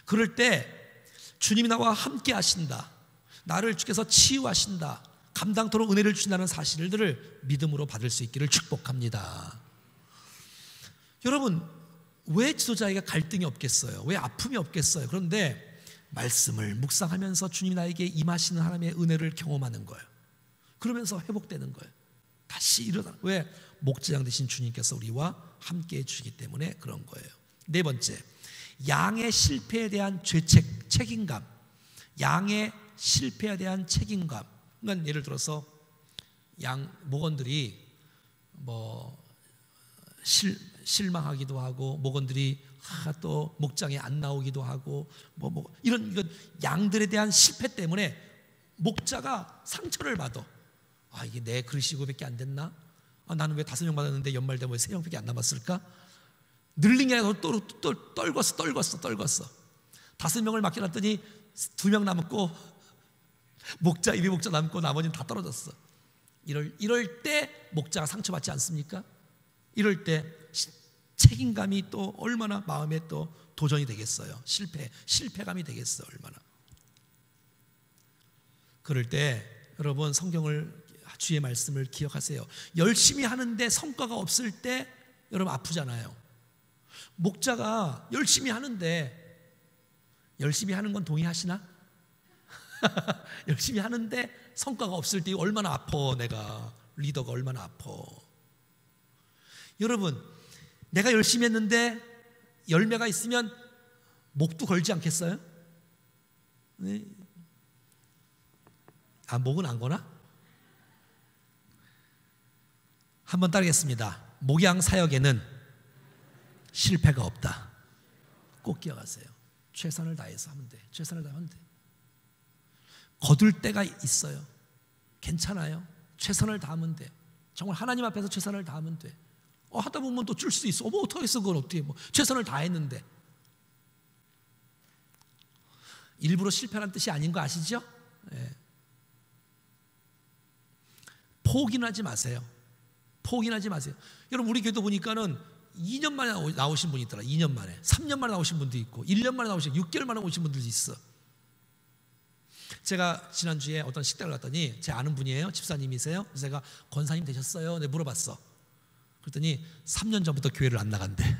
그럴 때 주님이 나와 함께 하신다, 나를 주께서 치유하신다, 감당토록 은혜를 주신다는 사실들을 믿음으로 받을 수 있기를 축복합니다. 여러분, 왜 지도자에게 갈등이 없겠어요? 왜 아픔이 없겠어요? 그런데 말씀을 묵상하면서 주님이 나에게 임하시는 하나님의 은혜를 경험하는 거예요. 그러면서 회복되는 거예요. 다시 일어나. 왜? 목자장 되신 주님께서 우리와 함께 해주시기 때문에 그런 거예요. 네 번째, 양의 실패에 대한 책임감. 양의 실패에 대한 책임감. 그러니까 예를 들어서 목원들이 실망하기도 하고, 목원들이 또 목장에 안 나오기도 하고, 이런 양들에 대한 실패 때문에 목자가 상처를 받아. 이게 내 그릇이고밖에 안 됐나? 나는 왜 5명 받았는데 연말 되면 3명밖에 안 남았을까? 늘린 게 아니라 또 떨궜어. 5명을 맡겨놨더니 2명 남았고, 입에 목자 남고 나머지는 다 떨어졌어. 이럴 때 목자가 상처받지 않습니까? 이럴 때 책임감이 또 얼마나 마음에 또 도전이 되겠어요. 실패감이 되겠어 얼마나. 그럴 때 여러분, 주의 말씀을 기억하세요. 열심히 하는데 성과가 없을 때 여러분 아프잖아요. 목자가 열심히 하는데, 열심히 하는 건 동의하시나? 열심히 하는데 성과가 없을 때 얼마나 아파. 내가 리더가 얼마나 아파. 여러분, 내가 열심히 했는데 열매가 있으면 목도 걸지 않겠어요? 네. 목은 안 거나? 한번 따르겠습니다. 목양 사역에는 실패가 없다. 꼭 기억하세요. 최선을 다해서 하면 돼. 최선을 다하면 돼. 거둘 때가 있어요. 괜찮아요. 최선을 다하면 돼. 정말 하나님 앞에서 최선을 다하면 돼. 하다 보면 또 줄 수 있어. 어떡하겠어. 그건 어떻게 최선을 다했는데. 일부러 실패라는 뜻이 아닌 거 아시죠? 네. 포기는 하지 마세요. 여러분, 우리 교회도 보니까는 2년 만에 나오신 분이 있더라. 2년 만에, 3년 만에 나오신 분도 있고, 1년 만에 나오신, 6개월 만에 오신 분들도 있어. 제가 지난주에 어떤 식당을 갔더니 제 아는 분이에요. 집사님이세요. 그래서 제가 권사님 되셨어요? 내가 물어봤어. 그랬더니 3년 전부터 교회를 안 나간대.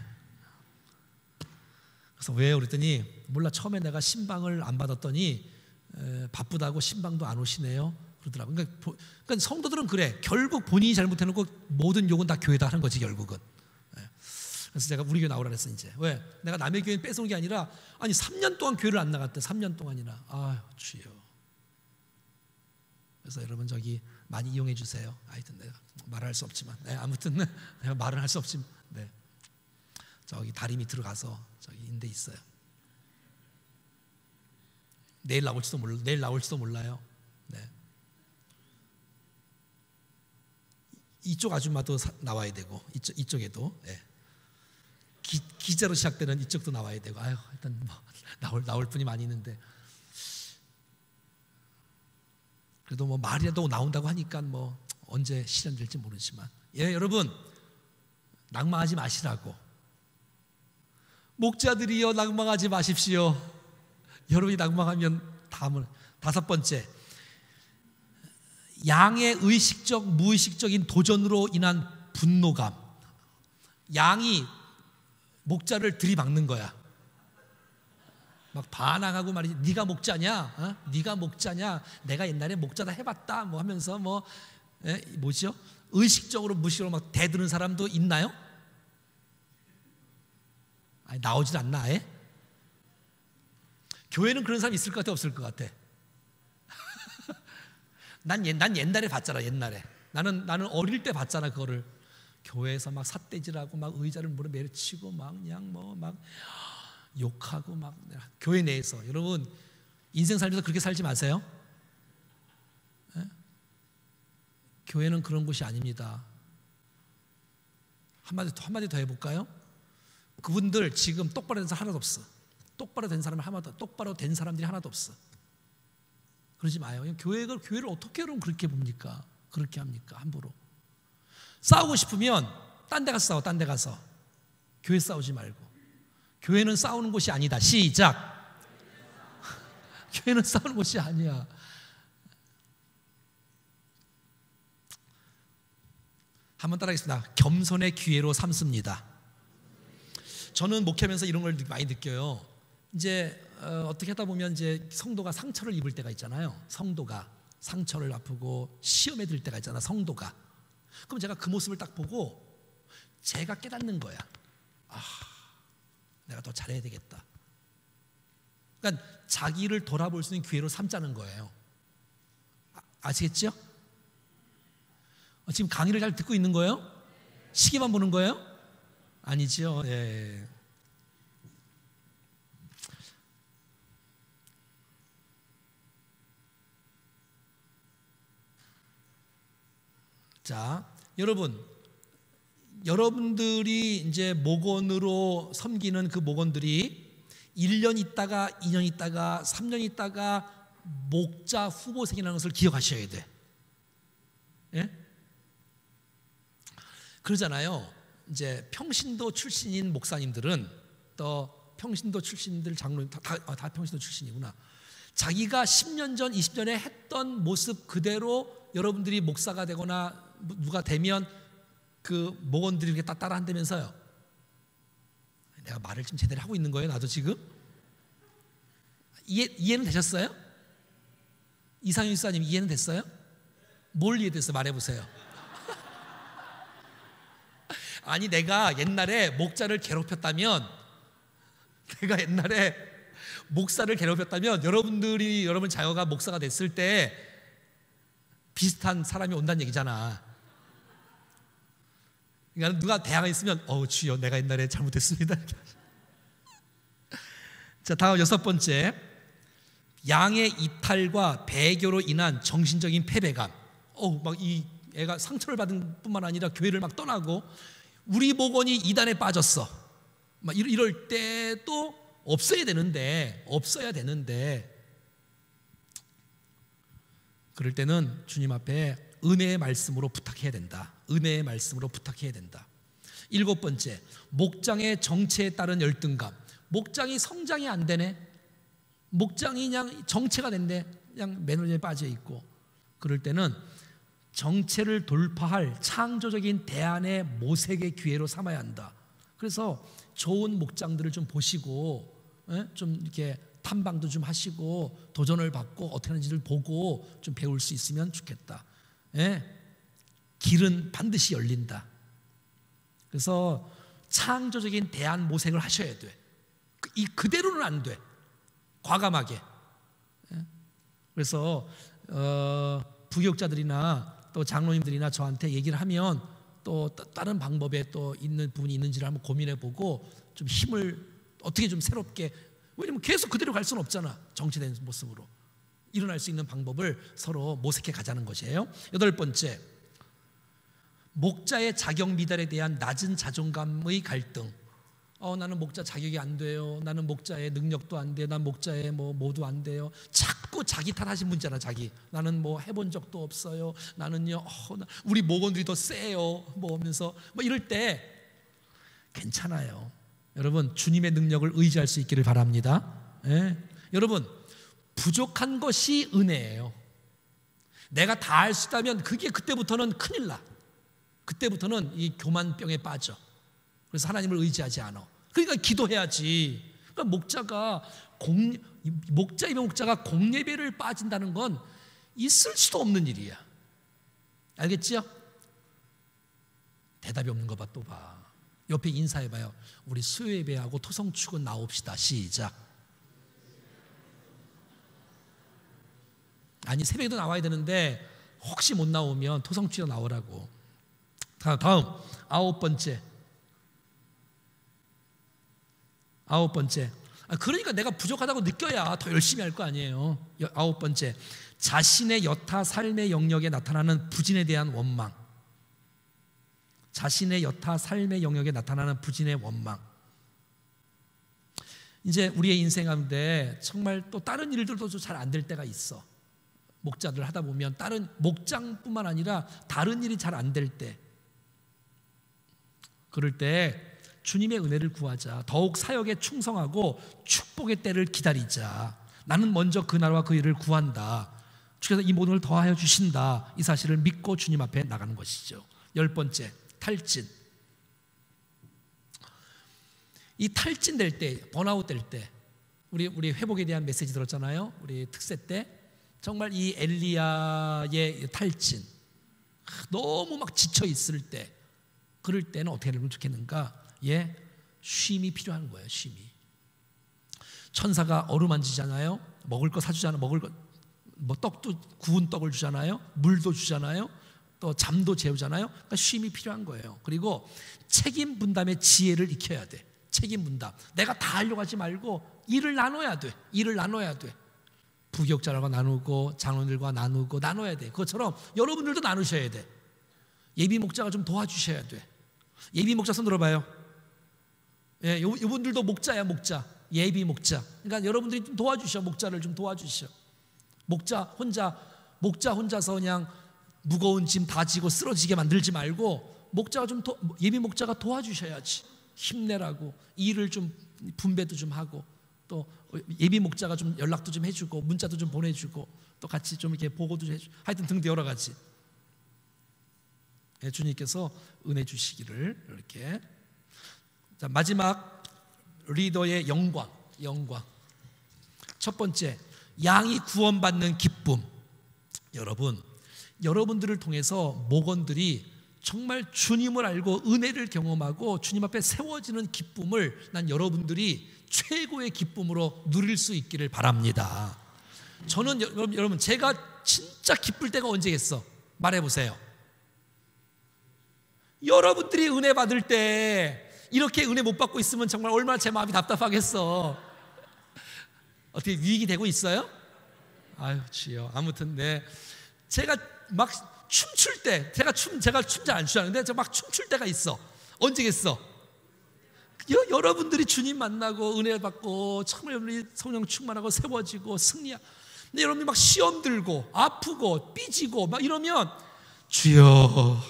그래서 왜요? 그랬더니 몰라, 처음에 내가 신방을 안 받았더니 바쁘다고 신방도 안 오시네요 그러더라고요. 그러니까 성도들은 그래. 결국 본인이 잘못해놓고 모든 욕은 다 교회다 하는 거지 결국은. 그래서 제가 우리 교회 나오라 그랬어. 이제 왜? 내가 남의 교회 뺏어온 게 아니라 3년 동안 교회를 안 나갔대. 3년 동안이나. 아유 주여. 그래서 여러분 많이 이용해 주세요. 하여튼 내가 말할 수 없지만, 아무튼 내가 말은 할 수 없지만, 다리 밑으로 가서 인데 있어요. 내일 나올지도 몰라요. 네. 이쪽 아줌마도 나와야 되고, 이쪽에도. 네. 기자로 시작되는 이쪽도 나와야 되고. 일단 나올 분이 많이 있는데, 그래도 말이라도 나온다고 하니까 언제 실현될지 모르지만, 여러분 낭망하지 마시라고. 목자들이여 낭망하지 마십시오. 여러분이 낭망하면 다음은 5번째, 양의 의식적 무의식적인 도전으로 인한 분노감. 양이 목자를 들이박는 거야. 막 반항하고 말이지. 네가 목자냐? 네가 목자냐? 내가 옛날에 목자다 해봤다 하면서 뭐죠? 의식적으로 무식으로 막 대드는 사람도 있나요? 아니, 나오질 않나 아예? 교회는 그런 사람 있을 것 같아, 없을 것 같아? 난 옛날에 봤잖아. 옛날에 나는 어릴 때 봤잖아. 그거를 교회에서 막 삿대질하고 막 의자를 물어 내리치고 막 그냥 뭐 막 욕하고 막 교회 내에서. 여러분 인생 살면서 그렇게 살지 마세요. 네? 교회는 그런 곳이 아닙니다. 한마디 더 해볼까요? 그분들 지금 똑바로 된 사람 하나도 없어. 똑바로 된 사람들이 하나도 없어. 그러지 마요. 교회를 어떻게 여러분 그렇게 봅니까? 그렇게 합니까? 함부로. 싸우고 싶으면 딴 데 가서 싸워. 딴 데 가서. 교회 싸우지 말고. 교회는 싸우는 곳이 아니다. 시작. 교회는 싸우는 곳이 아니야. 한번 따라하겠습니다. 겸손의 기회로 삼습니다. 저는 목회하면서 이런 걸 많이 느껴요. 이제 어떻게 하다 보면 이제 성도가 상처를 입을 때가 있잖아요. 성도가 상처를 아프고 시험에 들 때가 있잖아. 성도가. 그럼 제가 그 모습을 딱 보고 제가 깨닫는 거야. 아, 내가 더 잘해야 되겠다. 그러니까 자기를 돌아볼 수 있는 기회로 삼자는 거예요. 아시겠죠? 지금 강의를 잘 듣고 있는 거예요? 시계만 보는 거예요? 아니죠. 예. 자, 여러분들이 이제 목원으로 섬기는 그 목원들이 1년 있다가 2년 있다가 3년 있다가 목자 후보생이라는 것을 기억하셔야 돼. 예? 그러잖아요. 이제 평신도 출신인 목사님들은 또 평신도 출신들 장로님 다 평신도 출신이구나. 자기가 10년 전, 20년에 했던 모습 그대로 여러분들이 목사가 되거나 누가 되면 그 목원들이 이렇게 따라 한다면서요. 내가 말을 좀 제대로 하고 있는 거예요, 나도 지금? 이해는 되셨어요? 이상윤 집사님 이해는 됐어요? 뭘 이해됐어요? 말해보세요. 아니 내가 옛날에 목자를 괴롭혔다면, 내가 옛날에 목사를 괴롭혔다면 여러분 자녀가 목사가 됐을 때 비슷한 사람이 온다는 얘기잖아. 그러니까 누가 대항에 있으면 주여 내가 옛날에 잘못했습니다. 자, 다음 6번째, 양의 이탈과 배교로 인한 정신적인 패배감. 막 이 애가 상처를 받은 뿐만 아니라 교회를 막 떠나고 우리 목원이 이단에 빠졌어. 막 이럴 때도 없어야 되는데 그럴 때는 주님 앞에 은혜의 말씀으로 부탁해야 된다. 은혜의 말씀으로 부탁해야 된다. 7번째, 목장의 정체에 따른 열등감. 목장이 성장이 안 되네. 목장이 그냥 정체가 된대. 그냥 매너리에 빠져 있고. 그럴 때는 정체를 돌파할 창조적인 대안의 모색의 기회로 삼아야 한다. 그래서 좋은 목장들을 좀 보시고 좀 이렇게 탐방도 좀 하시고 도전을 받고 어떻게 하는지를 보고 좀 배울 수 있으면 좋겠다. 길은 반드시 열린다. 그래서 창조적인 대안 모색을 하셔야 돼. 그대로는 안 돼. 과감하게. 그래서 부교육자들이나 또 장로님들이나 저한테 얘기를 하면 또 다른 방법에 또 있는 부분이 있는지를 한번 고민해보고 좀 힘을 어떻게 좀 새롭게, 왜냐면 계속 그대로 갈 수는 없잖아. 정체된 모습으로 일어날 수 있는 방법을 서로 모색해 가자는 것이에요. 8번째, 목자의 자격 미달에 대한 낮은 자존감의 갈등. 나는 목자 자격이 안 돼요. 나는 목자의 능력도 안 돼. 난 목자의 뭐도 안 돼요. 자꾸 자기 탓하신 분잖아. 자기. 나는 뭐 해본 적도 없어요. 나는요. 우리 목원들이 더 세요. 하면서 이럴 때 괜찮아요. 여러분 주님의 능력을 의지할 수 있기를 바랍니다. 여러분 부족한 것이 은혜예요. 내가 다 할 수 있다면 그게 그때부터는 큰일 나. 그때부터는 이 교만병에 빠져. 그래서 하나님을 의지하지 않아. 그러니까 기도해야지. 그러니까 목자가 공예배를 빠진다는 건 있을 수도 없는 일이야. 알겠죠? 대답이 없는 거 봐, 또 봐. 옆에 인사해봐요. 우리 수요예배하고 토성축은 나옵시다. 시작. 아니 새벽에도 나와야 되는데 혹시 못 나오면 토성축에 나오라고. 다음 아홉 번째. 그러니까 내가 부족하다고 느껴야 더 열심히 할 거 아니에요. 아홉 번째, 자신의 여타 삶의 영역에 나타나는 부진에 대한 원망. 자신의 여타 삶의 영역에 나타나는 부진의 원망. 이제 우리의 인생 가운데 정말 또 다른 일들도 잘 안 될 때가 있어. 목자들 하다 보면 다른 목장뿐만 아니라 다른 일이 잘 안 될 때, 그럴 때 주님의 은혜를 구하자. 더욱 사역에 충성하고 축복의 때를 기다리자. 나는 먼저 그 나라와 그 일을 구한다. 주께서 이 모든 걸 더하여 주신다. 이 사실을 믿고 주님 앞에 나가는 것이죠. 열 번째, 탈진. 이 탈진 될 때, 번아웃 될 때, 우리 회복에 대한 메시지 들었잖아요. 우리 특세 때 정말 이 엘리야의 탈진, 너무 막 지쳐 있을 때, 그럴 때는 어떻게 하면 좋겠는가? 쉼이 필요한 거예요. 쉼이. 천사가 어루만지잖아요. 먹을 거 사주잖아요. 먹을 거, 뭐 떡도, 구운 떡을 주잖아요. 물도 주잖아요. 또 잠도 재우잖아요. 그러니까 쉼이 필요한 거예요. 그리고 책임 분담의 지혜를 익혀야 돼. 책임 분담. 내가 다 하려고 하지 말고 일을 나눠야 돼. 부교육자들과 나누고 장로들과 나눠야 돼. 그것처럼 여러분들도 나누셔야 돼. 예비 목자가 좀 도와주셔야 돼. 예비 목자 손 들어봐요. 이분들도 목자야, 목자. 예비 목자. 그러니까 여러분들이 좀 도와주셔. 목자를 좀 도와주셔. 목자 혼자서 그냥 무거운 짐 다 지고 쓰러지게 만들지 말고 목자가 좀 예비 목자가 도와주셔야지. 힘내라고. 일을 좀 분배도 좀 하고, 또 예비 목자가 좀 연락도 좀 해주고, 문자도 좀 보내주고, 또 같이 좀 이렇게 보고도 해주고, 하여튼 등등 여러 가지. 주님께서 은혜 주시기를. 이렇게. 자, 마지막 리더의 영광. 첫 번째, 양이 구원받는 기쁨. 여러분들을 통해서 목원들이 정말 주님을 알고 은혜를 경험하고 주님 앞에 세워지는 기쁨을 난 여러분들이 최고의 기쁨으로 누릴 수 있기를 바랍니다. 저는 여러분 제가 진짜 기쁠 때가 언제겠어? 말해보세요. 여러분들이 은혜 받을 때, 이렇게 은혜 못 받고 있으면 정말 얼마나 제 마음이 답답하겠어. 어떻게 위기 되고 있어요? 아유 주여. 아무튼 제가 막 춤출 때, 제가 춤 잘 안 추는데 제가 막 춤출 때가 있어. 언제겠어? 여러분들이 주님 만나고 은혜 받고 정말 여러분이 성령 충만하고 세워지고 승리하고, 근데 여러분이 막 시험 들고 아프고 삐지고 막 이러면 주여,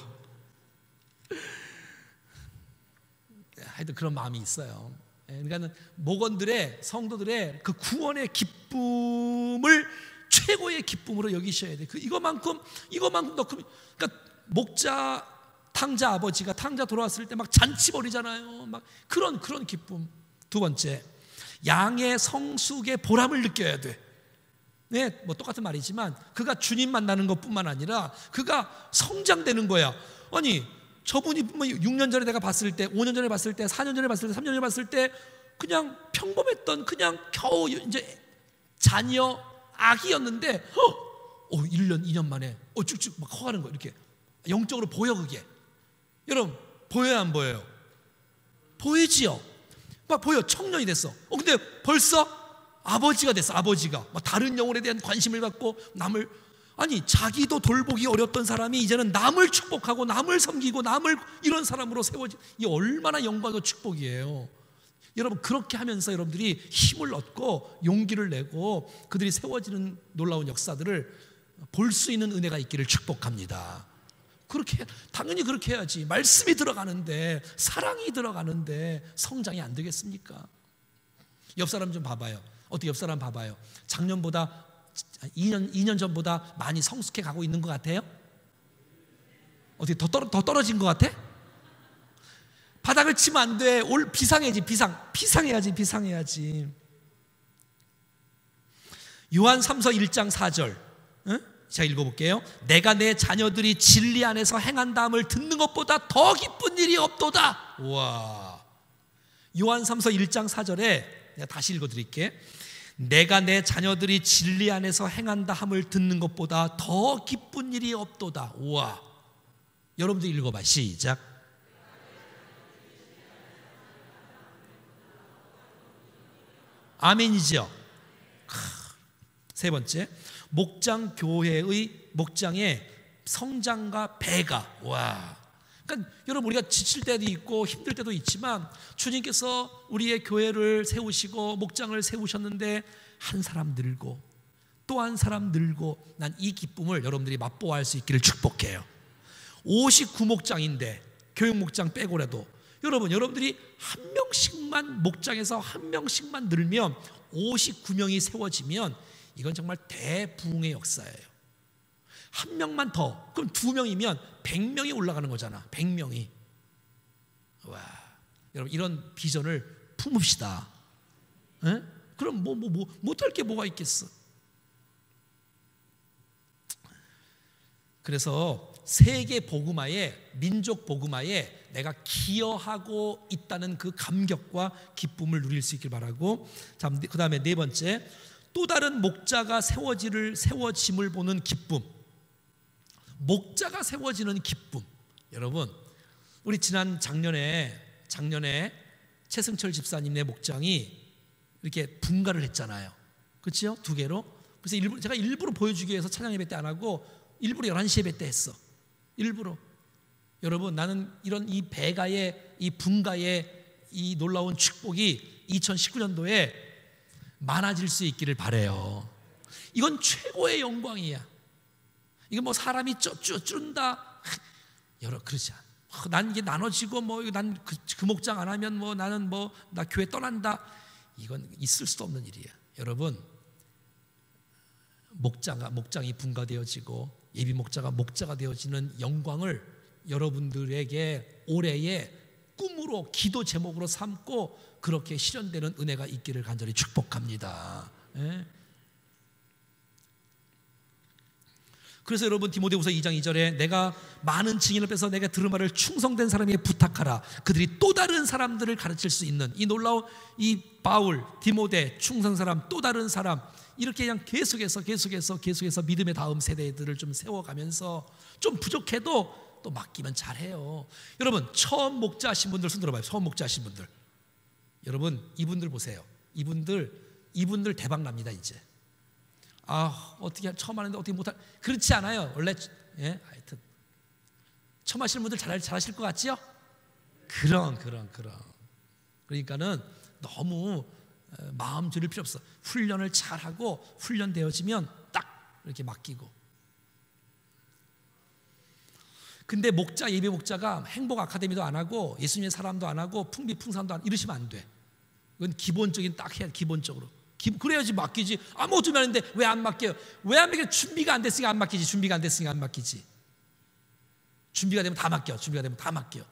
하여튼 그런 마음이 있어요. 그러니까 목원들의, 성도들의 그 구원의 기쁨을 최고의 기쁨으로 여기셔야 돼. 이거만큼 더 큰. 그러니까 목자 탕자 아버지가 탕자 돌아왔을 때 막 잔치 벌이잖아요. 막 그런 기쁨. 두 번째, 양의 성숙의 보람을 느껴야 돼. 뭐 똑같은 말이지만 그가 주님 만나는 것뿐만 아니라 그가 성장되는 거야. 아니 저분이 6년 전에 내가 봤을 때, 5년 전에 봤을 때, 4년 전에 봤을 때, 3년 전에 봤을 때 그냥 평범했던, 그냥 겨우 이제 자녀 아기였는데 1년, 2년 만에 쭉쭉 막 커가는 거. 이렇게 영적으로 보여. 그게 여러분 보여요, 안 보여요? 보이지요. 막 보여. 청년이 됐어. 근데 벌써 아버지가 됐어. 아버지가 막 다른 영혼에 대한 관심을 갖고 남을, 아니 자기도 돌보기 어렸던 사람이 이제는 남을 축복하고 남을 섬기고 남을, 이런 사람으로 세워지. 이 얼마나 영광과 축복이에요. 여러분 그렇게 하면서 여러분들이 힘을 얻고 용기를 내고 그들이 세워지는 놀라운 역사들을 볼 수 있는 은혜가 있기를 축복합니다. 그렇게 당연히 그렇게 해야지. 말씀이 들어가는데, 사랑이 들어가는데 성장이 안 되겠습니까? 옆 사람 좀 봐봐요. 어떻게 옆 사람 봐봐요. 작년보다 2년 전보다 많이 성숙해 가고 있는 것 같아요? 어떻게 더 떨어진 것 같아? 바닥을 치면 안 돼. 비상해야지. 비상해야지. 요한 3서 1장 4절. 제가 읽어볼게요. 내가 내 자녀들이 진리 안에서 행한다함을 듣는 것보다 더 기쁜 일이 없도다. 와. 요한삼서 1장 4절에 내가 다시 읽어드릴게. 내가 내 자녀들이 진리 안에서 행한다 함을 듣는 것보다 더 기쁜 일이 없도다. 우와. 여러분들 읽어봐. 시작. 아멘이죠. 세 번째, 목장 교회의 목장의 성장과 배가. 와. 그러니까 여러분, 우리가 지칠 때도 있고 힘들 때도 있지만 주님께서 우리의 교회를 세우시고 목장을 세우셨는데 한 사람 늘고 또 한 사람 늘고, 난 이 기쁨을 여러분들이 맛보아할 수 있기를 축복해요. 59목장인데 교육 목장 빼고라도 여러분들이 한 명씩만 목장에서 한 명씩만 늘면 59명이 세워지면 이건 정말 대부흥의 역사예요. 한 명만 더, 그럼 2명이면 100명이 올라가는 거잖아. 100명이. 와, 여러분, 이런 비전을 품읍시다. 에? 그럼 못할 게 뭐가 있겠어? 그래서 세계 복음화에, 민족 복음화에 내가 기여하고 있다는 그 감격과 기쁨을 누릴 수 있길 바라고. 자, 그 다음에 네 번째, 또 다른 목자가 세워짐을 보는 기쁨. 목자가 세워지는 기쁨. 여러분, 우리 작년에 최승철 집사님의 목장이 이렇게 분가를 했잖아요. 그렇죠? 2개로. 그래서 제가 일부러 보여주기 위해서 찬양 예배 때 안 하고 일부러 11시 예배 때 했어. 일부러. 여러분, 나는 이런 이 배가의, 이 분가의 이 놀라운 축복이 2019년도에 많아질 수 있기를 바라요. 이건 최고의 영광이야. 이거 뭐 사람이 쭌다, 여러 그러지 않아. 난 이게 나눠지고 난 그 목장 안 하면 나는 나 교회 떠난다. 이건 있을 수도 없는 일이야. 여러분, 목장이 분가되어지고 예비 목자가 목자가 되어지는 영광을 여러분들에게 올해의 꿈으로, 기도 제목으로 삼고 그렇게 실현되는 은혜가 있기를 간절히 축복합니다. 예? 그래서 여러분, 디모데후서 2장 2절에 내가 많은 증인을 빼서 내가 들은 말을 충성된 사람에게 부탁하라. 그들이 또 다른 사람들을 가르칠 수 있는 이 놀라운 이 바울, 디모데, 충성 사람, 또 다른 사람, 이렇게 그냥 계속해서 믿음의 다음 세대들을 좀 세워가면서 좀 부족해도 또 맡기면 잘해요. 여러분, 처음 목자하신 분들 손 들어봐요. 처음 목자하신 분들. 여러분, 이분들 보세요. 이분들 대박 납니다. 이제 어떻게 처음 하는데 어떻게 못할, 그렇지 않아요. 원래. 예, 하여튼 처음 하시는 분들 잘하실 것 같지요? 그런. 그러니까는 너무 마음 들일 필요 없어. 훈련을 잘하고 훈련되어지면 딱 이렇게 맡기고. 근데 예비 목자가 행복 아카데미도 안 하고 예수님의 사람도 안 하고 풍비풍산도 안, 이러시면 안 돼. 이건 기본적인 딱 해야, 기본적으로. 그래야지 맡기지. 아무것도 안 하는데 왜 안 맡겨요? 왜 안 맡겨요? 준비가 안 됐으니까 안 맡기지. 준비가 안 됐으니까 안 맡기지. 준비가 되면 다 맡겨.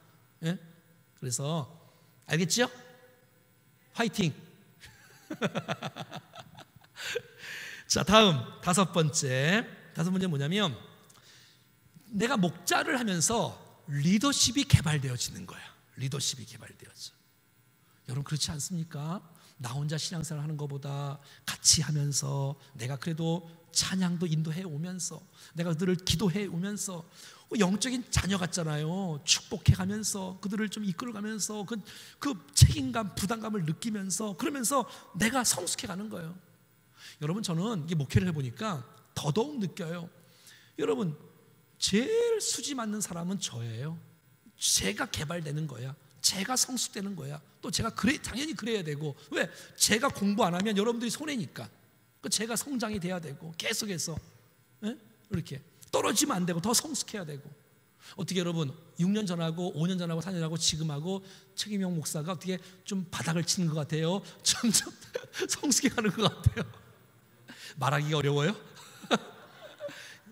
예? 그래서 알겠죠? 화이팅. 자, 다음 다섯 번째 뭐냐면, 내가 목자를 하면서 리더십이 개발되어지는 거야. 리더십이 개발되어져. 여러분, 그렇지 않습니까? 나 혼자 신앙생활 하는 것보다 같이 하면서, 내가 그래도 찬양도 인도해 오면서, 내가 그들을 기도해 오면서 영적인 자녀 같잖아요. 축복해 가면서 그들을 좀 이끌어 가면서 그 책임감, 부담감을 느끼면서, 그러면서 내가 성숙해 가는 거예요. 여러분, 저는 이게 목회를 해보니까 더더욱 느껴요. 여러분, 제일 수지 맞는 사람은 저예요. 제가 개발되는 거야. 제가 성숙되는 거야. 또 제가 당연히 그래야 되고. 왜? 제가 공부 안 하면 여러분들이 손해니까. 제가 성장이 돼야 되고, 계속해서 이렇게 떨어지면 안 되고 더 성숙해야 되고. 어떻게 여러분, 6년 전하고 5년 전하고 4년 전하고 지금하고 최기명 목사가 어떻게 좀 바닥을 치는 것 같아요? 점점 성숙해가는 것 같아요. 말하기가 어려워요?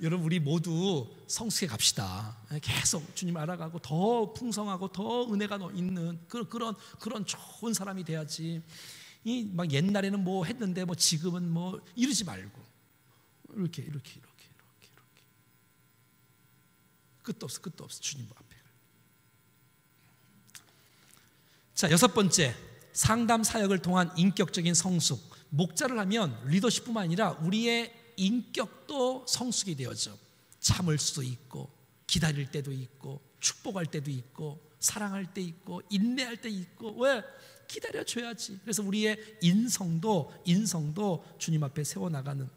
여러분, 우리 모두 성숙해 갑시다. 계속 주님 알아가고 더 풍성하고 더 은혜가 있는 그런 좋은 사람이 돼야지. 막 옛날에는 뭐 했는데 지금은 이러지 말고 이렇게 끝도 없어 주님 앞에. 자, 6번째, 상담 사역을 통한 인격적인 성숙. 목자를 하면 리더십뿐만 아니라 우리의 인격도 성숙이 되어져. 참을 수도 있고, 기다릴 때도 있고, 축복할 때도 있고, 사랑할 때 있고, 인내할 때 있고. 왜? 기다려줘야지. 그래서 우리의 인성도 주님 앞에 세워나가는,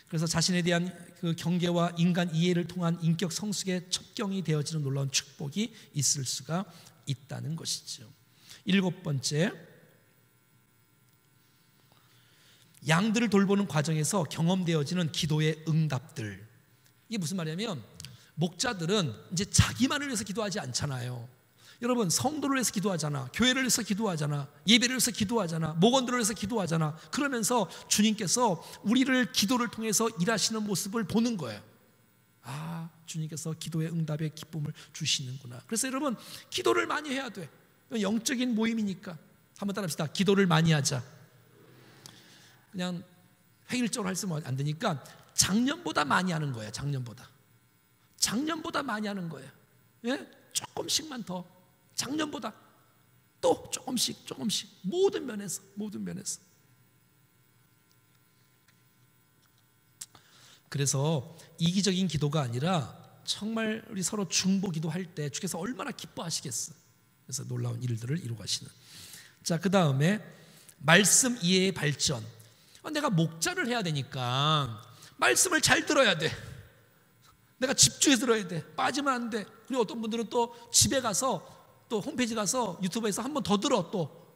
그래서 자신에 대한 그 경계와 인간 이해를 통한 인격 성숙의 첩경이 되어지는 놀라운 축복이 있을 수가 있다는 것이죠. 7번째, 양들을 돌보는 과정에서 경험되어지는 기도의 응답들. 이게 무슨 말이냐면, 목자들은 이제 자기만을 위해서 기도하지 않잖아요. 여러분, 성도를 위해서 기도하잖아, 교회를 위해서 기도하잖아, 예배를 위해서 기도하잖아, 목원들을 위해서 기도하잖아. 그러면서 주님께서 우리를 기도를 통해서 일하시는 모습을 보는 거예요. 아, 주님께서 기도의 응답의 기쁨을 주시는구나. 그래서 여러분, 기도를 많이 해야 돼. 영적인 모임이니까. 한번 따라합시다. 기도를 많이 하자. 그냥 획일적으로 할 수는 안 되니까 작년보다 많이 하는 거예요. 작년보다 많이 하는 거예요. 예? 조금씩만 더, 작년보다 또 조금씩 모든 면에서. 그래서 이기적인 기도가 아니라 정말 우리 서로 중보 기도할 때 주께서 얼마나 기뻐하시겠어요. 그래서 놀라운 일들을 이루가시는. 자, 그 다음에 말씀 이해의 발전. 내가 목자를 해야 되니까 말씀을 잘 들어야 돼. 내가 집중해서 들어야 돼. 빠지면 안 돼. 그리고 어떤 분들은 또 집에 가서, 또 홈페이지 가서 유튜브에서 한 번 더 들어. 또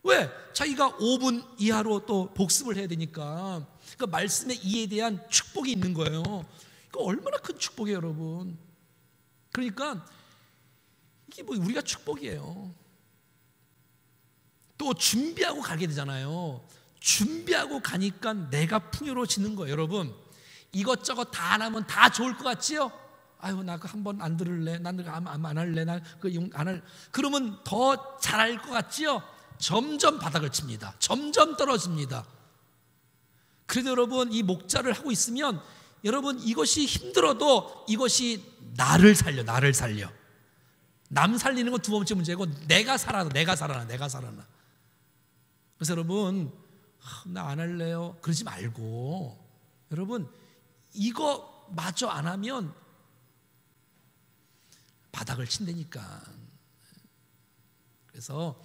왜? 자기가 5분 이하로 또 복습을 해야 되니까. 그 말씀의 이해에 대한 축복이 있는 거예요. 그 얼마나 큰 축복이에요, 여러분. 그러니까 이게 뭐 우리가 축복이에요. 또 준비하고 가게 되잖아요. 준비하고 가니까 내가 풍요로워지는 거예요. 여러분, 이것저것 다 안 하면 다 좋을 것 같지요? 아유, 나 그 한 번 안 들을래, 난 안 할래, 나 그 안 할. 그러면 더 잘할 것 같지요? 점점 바닥을 칩니다. 점점 떨어집니다. 그래도 여러분, 이 목자를 하고 있으면 여러분, 이것이 힘들어도 이것이 나를 살려. 남 살리는 건 두 번째 문제고, 내가 살아나. 그래서 여러분, 나 안 할래요, 그러지 말고, 여러분, 이거 마저 안 하면 바닥을 친다니까. 그래서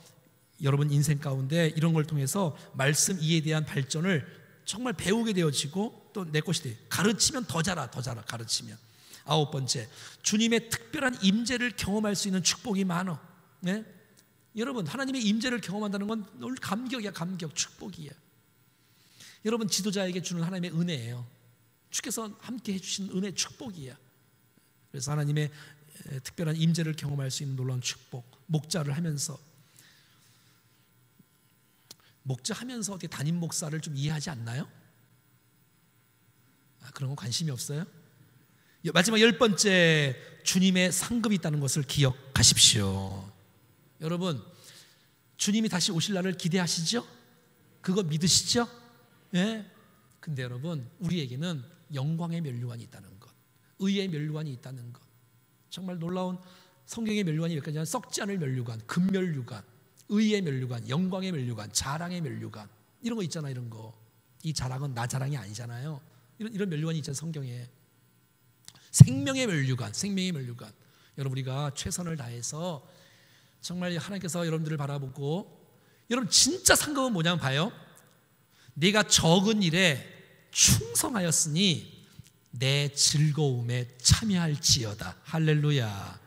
여러분 인생 가운데 이런 걸 통해서 말씀 이해에 대한 발전을 정말 배우게 되어지고, 또 내 것이 돼. 가르치면 더 자라. 가르치면. 9번째, 주님의 특별한 임재를 경험할 수 있는 축복이 많어. 네? 여러분, 하나님의 임재를 경험한다는 건 늘 감격이야. 축복이야. 여러분, 지도자에게 주는 하나님의 은혜예요. 주께서 함께 해주신 은혜, 축복이야. 그래서 하나님의 특별한 임재를 경험할 수 있는 놀라운 축복. 목자를 하면서 어떻게 담임 목사를 좀 이해하지 않나요? 그런 거 관심이 없어요? 마지막 10번째, 주님의 상급이 있다는 것을 기억하십시오. 여러분, 주님이 다시 오실 날을 기대하시죠? 그거 믿으시죠? 예? 근데 여러분, 우리에게는 영광의 면류관이 있다는 것, 의의 면류관이 있다는 것. 정말 놀라운 성경의 면류관이 몇 가지냐? 썩지 않을 면류관, 금면류관, 의의 면류관, 영광의 면류관, 자랑의 면류관, 이런 거 있잖아. 이런 거. 이 자랑은 나 자랑이 아니잖아요. 이런 면류관이 있잖아요, 성경에. 생명의 면류관. 여러분, 우리가 최선을 다해서 정말 하나님께서 여러분들을 바라보고, 여러분 진짜 상급은 뭐냐면 봐요. 네가 적은 일에 충성하였으니 내 즐거움에 참여할지어다. 할렐루야.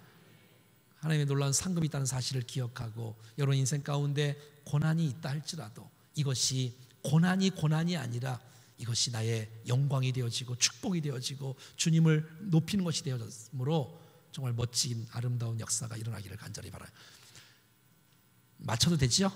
하나님의 놀라운 상급이 있다는 사실을 기억하고, 여러분 인생 가운데 고난이 있다 할지라도 이것이 고난이 아니라 이것이 나의 영광이 되어지고 축복이 되어지고 주님을 높이는 것이 되어졌으므로 정말 멋진 아름다운 역사가 일어나기를 간절히 바라요. 맞춰도 되죠?